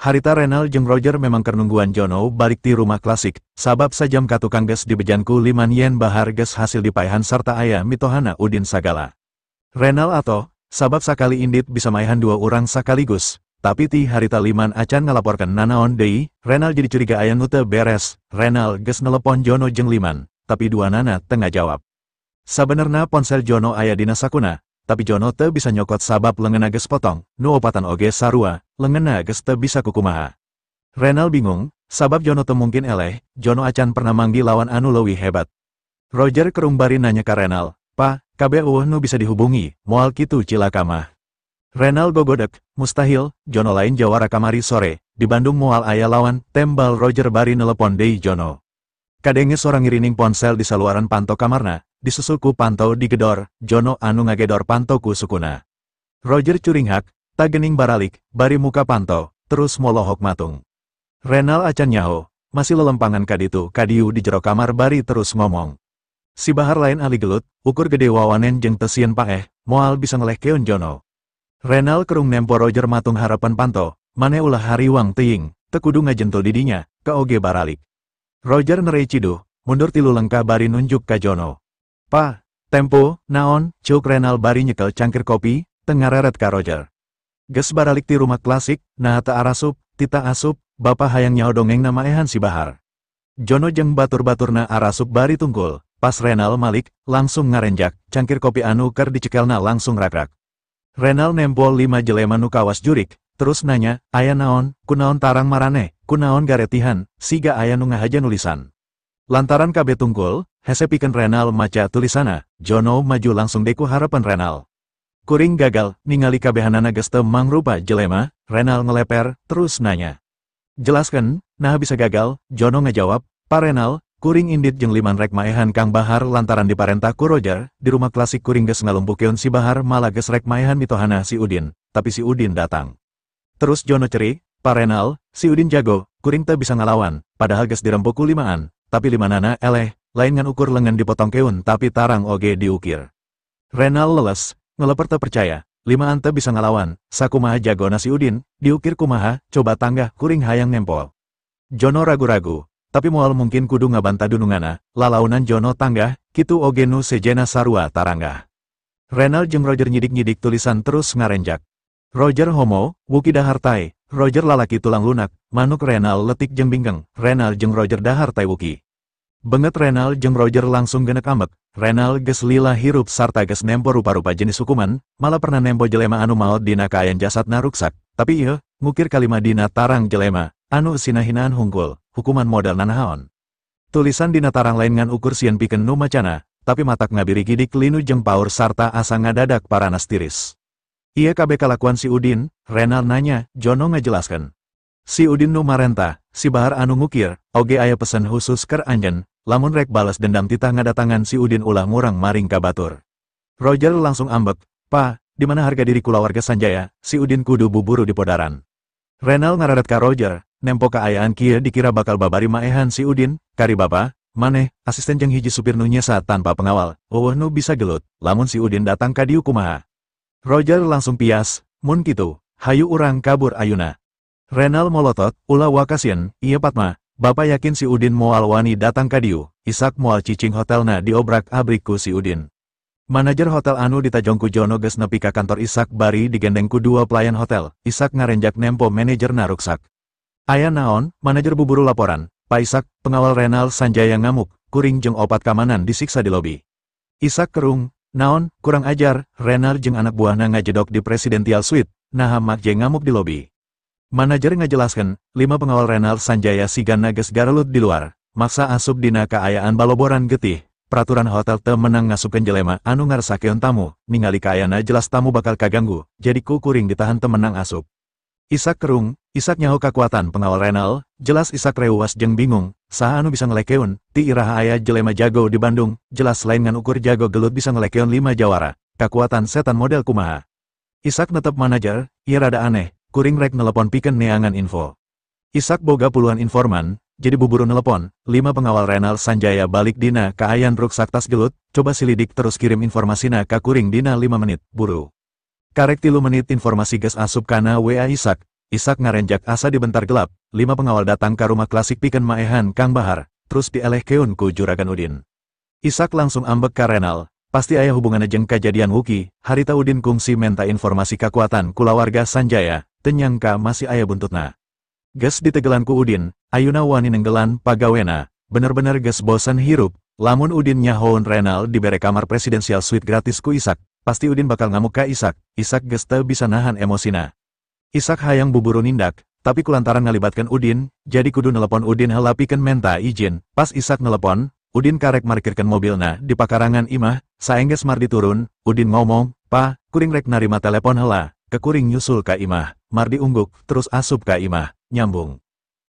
Harita Renal jeung Roger memang keur nungguan Jono balik ti rumah klasik, sabab sajam ka tukang ges dibejanku 5 yen bahar ges hasil dipaehan sarta aya mitohana Udin sagala. Renal atau, sabab sakali indit bisa maehan 2 orang sakaligus, tapi ti harita liman acan ngalaporkan nanaon deui, Renal jadi curiga aya nu teu beres, Renal ges nelepon Jono jeung liman, tapi duanana teu ngajawab. Sabenerna ponsel Jono aya dina sakuna, tapi Jono teu bisa nyokot sabab leungeunna geus potong, nu opatan oge sarua, leungeunna geus teu bisa kukumaha. Renal bingung, sabab Jono teu mungkin eleh, Jono acan pernah manggi lawan anu leuwih hebat. Roger kerung bari nanya ka Renal, "Pa, kabeh eueuh nu bisa dihubungi, moal kitu cilaka mah." Renal gogodek, "Mustahil, Jono lain jawara kamari sore, di Bandung moal aya lawan," tembal Roger bari nelepon deui Jono. Kadenge sorang ngirining ponsel di saluaran panto kamarna, disusul ku panto digedor, Jono anu ngagedor panto ku sukuna. Roger curinghak, tagening baralik, bari muka panto, terus molohok matung. Renal acan nyaho, masih lelempangan kaditu kadiu di jero kamar bari terus ngomong. Si bahar lain ahli gelut, ukur gede wawanen jeung teu sieun paeh, moal bisa ngelehkeun Jono. Renal kerung nempo Roger matung harapan panto, mane ulah hariwang teuing, teu kudu ngajentul didinya, ka oge baralik. Roger nerei ciduh, mundur tilu lengkah bari nunjuk ka Jono. "Pa, tempo, naon?" Cuk Renal bari nyekel cangkir kopi, teu ngareret ka Roger. "Geus baralik ti rumah klasik, nah teu arasup, tita asup, bapa hayang nyaho dongengna maehan si bahar." Jono jeung batur-baturna arasup bari tungkul, pas Renal malik, langsung ngarenjak, cangkir kopi anu keur dicekelna langsung rakrak. Renal nempol 5 jelema nu kawas jurik, terus nanya, "Aya naon, kunaon tarang marane, kunaon garetihan, siga aya nu ngahaja nulisan." Lantaran kabeh tungkul, hese pikeun Renal maca tulisana, Jono maju langsung deku harapan Renal. Kuring gagal, ningali kabehanana geus teu mangrupa jelema, Renal ngeleper, terus nanya. "Jelaskeun, nah bisa gagal?" Jono ngajawab, "Pa Renal, kuring indit jeung liman rek maehan Kang Bahar lantaran diparentah ku Roger, di rumah klasik kuring geus ngalumpukeun si Bahar malah geus rek maehan mitohana si Udin, tapi si Udin datang." Terus Jono ceri, "Pa Renal, si Udin jago, kuring teu bisa ngalawan, padahal geus dirempuk ku limaan, tapi limanana eleh, lain ngan ukur lengan dipotongkeun tapi tarang oge diukir." Renal leles, ngeleper teu percaya, limaan teu bisa ngalawan, sakumaha jagona si Udin, diukir kumaha, coba tanggah kuring hayang nempol. Jono ragu-ragu, tapi moal mungkin kudu ngabantah dunungana, lalaunan Jono tanggah, kitu oge nu sejena sarua taranggah. Renal jeung Roger nyidik-nyidik tulisan terus ngarenjak. Roger homo, wuki dahar tai, Roger lalaki tulang lunak, manuk Renal letik jeung binggeng, Renal jeung Roger dahar tai wuki. Benget Renal jeung Roger langsung genek ambek, Renal geus lila hirup sarta geus nempo rupa-rupa jenis hukuman, malah pernah nempo jelema anu maot dina kaayan jasadna ruksak, tapi ieu, ngukir kalima dina tarang jelema, anu sina hinaan hungkul, hukuman model nanahaon. Tulisan dina tarang lain ngan ukur sieun pikeun nu macana, tapi matak ngabiri gidik linu jeung paur sarta asa ngadadak paranas tiris. "Ieu kabeh kalakuan si Udin?" Renal nanya, Jono ngajelaskeun. "Si Udin nu marentah, si Bahar anu ngukir, oge aya pesen khusus keur anjeun, lamun rek balas dendam titah ngadatangan si Udin ulah ngurang maring ka batur." Roger langsung ambek, "Pa, di mana harga diri kulawarga Sanjaya, si Udin kudu buburu di podaran." Renal ngararet ka Roger, "Nempo kaayaan kieu dikira bakal babari maehan si Udin, kari bapa, maneh, asisten jeung hiji supir nu nyesa tanpa pengawal, eueuh nu bisa gelut, lamun si Udin datang ka dieu kumaha?" Roger langsung pias, "Mun kitu, hayu urang kabur ayuna." Renal molotot, ulah wakasieun, "Ieu Patma, bapa yakin si Udin moal wani datang ka dieu, Isak moal cicing hotelna diobrak-abrik ku si Udin." Manajer hotel anu ditajong ku Jono geus nepi ka kantor Isak bari digendeng ku 2 pelayan hotel, Isak ngarenjak nempo manajerna ruksak. "Aya naon?" Manajer buburu laporan, "Pak Isak, pengawal Renal Sanjaya ngamuk, kuring jeung opat kamanan disiksa di lobi." Isak kerung, "Naon, kurang ajar, Renal jeung anak buahna ngajedok di Presidential Suite, naha mak je ngamuk di lobi." Manajer ngajelaskeun, 5 pengawal Renal Sanjaya sigana geus garelut di luar, maksa asup dina kaayaan baloboran getih. Peraturan hotel teu menang ngasupkeun jelema anu ngaresakeun tamu, ningali kaayana jelas tamu bakal kaganggu, jadi ku kuring ditahan teu menang asup. Isak kerung, Isak nyaho kakuatan pengawal Renal, jelas Isak reuwas jeung bingung, saha anu bisa ngelekeun, ti iraha aya jelema jago di Bandung, jelas lain ngan ukur jago gelut bisa ngelekeun 5 jawara, kekuatan setan model kumaha. Isak netep manajer, ieu rada aneh, kuring rek nelepon pikeun neangan info. Isak boga puluhan informan, jadi buburu nelepon, 5 pengawal Renal Sanjaya balik dina kaayan ruksak tas gelut, coba silidik terus kirim informasina ka kuring dina 5 menit, buru. Karek 3 menit informasi geus asup kana WA Isak. Isak ngarenjak asa di bentar gelap, 5 pengawal datang ke rumah klasik pikeun maehan Kang Bahar, terus dielehkeun ku Juragan Udin. Isak langsung ambek ka Renal, pasti aya hubunganna jeung kajadian Wuki, harita Udin kungsi menta informasi kekuatan kulawarga Sanjaya, teu nyangka masih aya buntutna. Geus ditegelan ku Udin, ayeuna wani nenggelan pagawena, bener-bener geus bosen hirup, lamun Udin nyahoun Renal dibere kamar presidensial suite gratis ku Isak, pasti Udin bakal ngamuk ka Isak, Isak geus teu bisa nahan emosina. Isak hayang buburu nindak, tapi kulantaran ngalibatkan Udin, jadi kudu nelepon Udin heula pikeun menta izin. Pas Isak nelepon, Udin karek markirkeun mobilna di pakarangan imah, saenggeus Mardi turun, Udin ngomong, "Pa, kuring rek narima telepon heula." Kekuring nyusul ka imah, Mardi ungguk, terus asup ka imah, nyambung.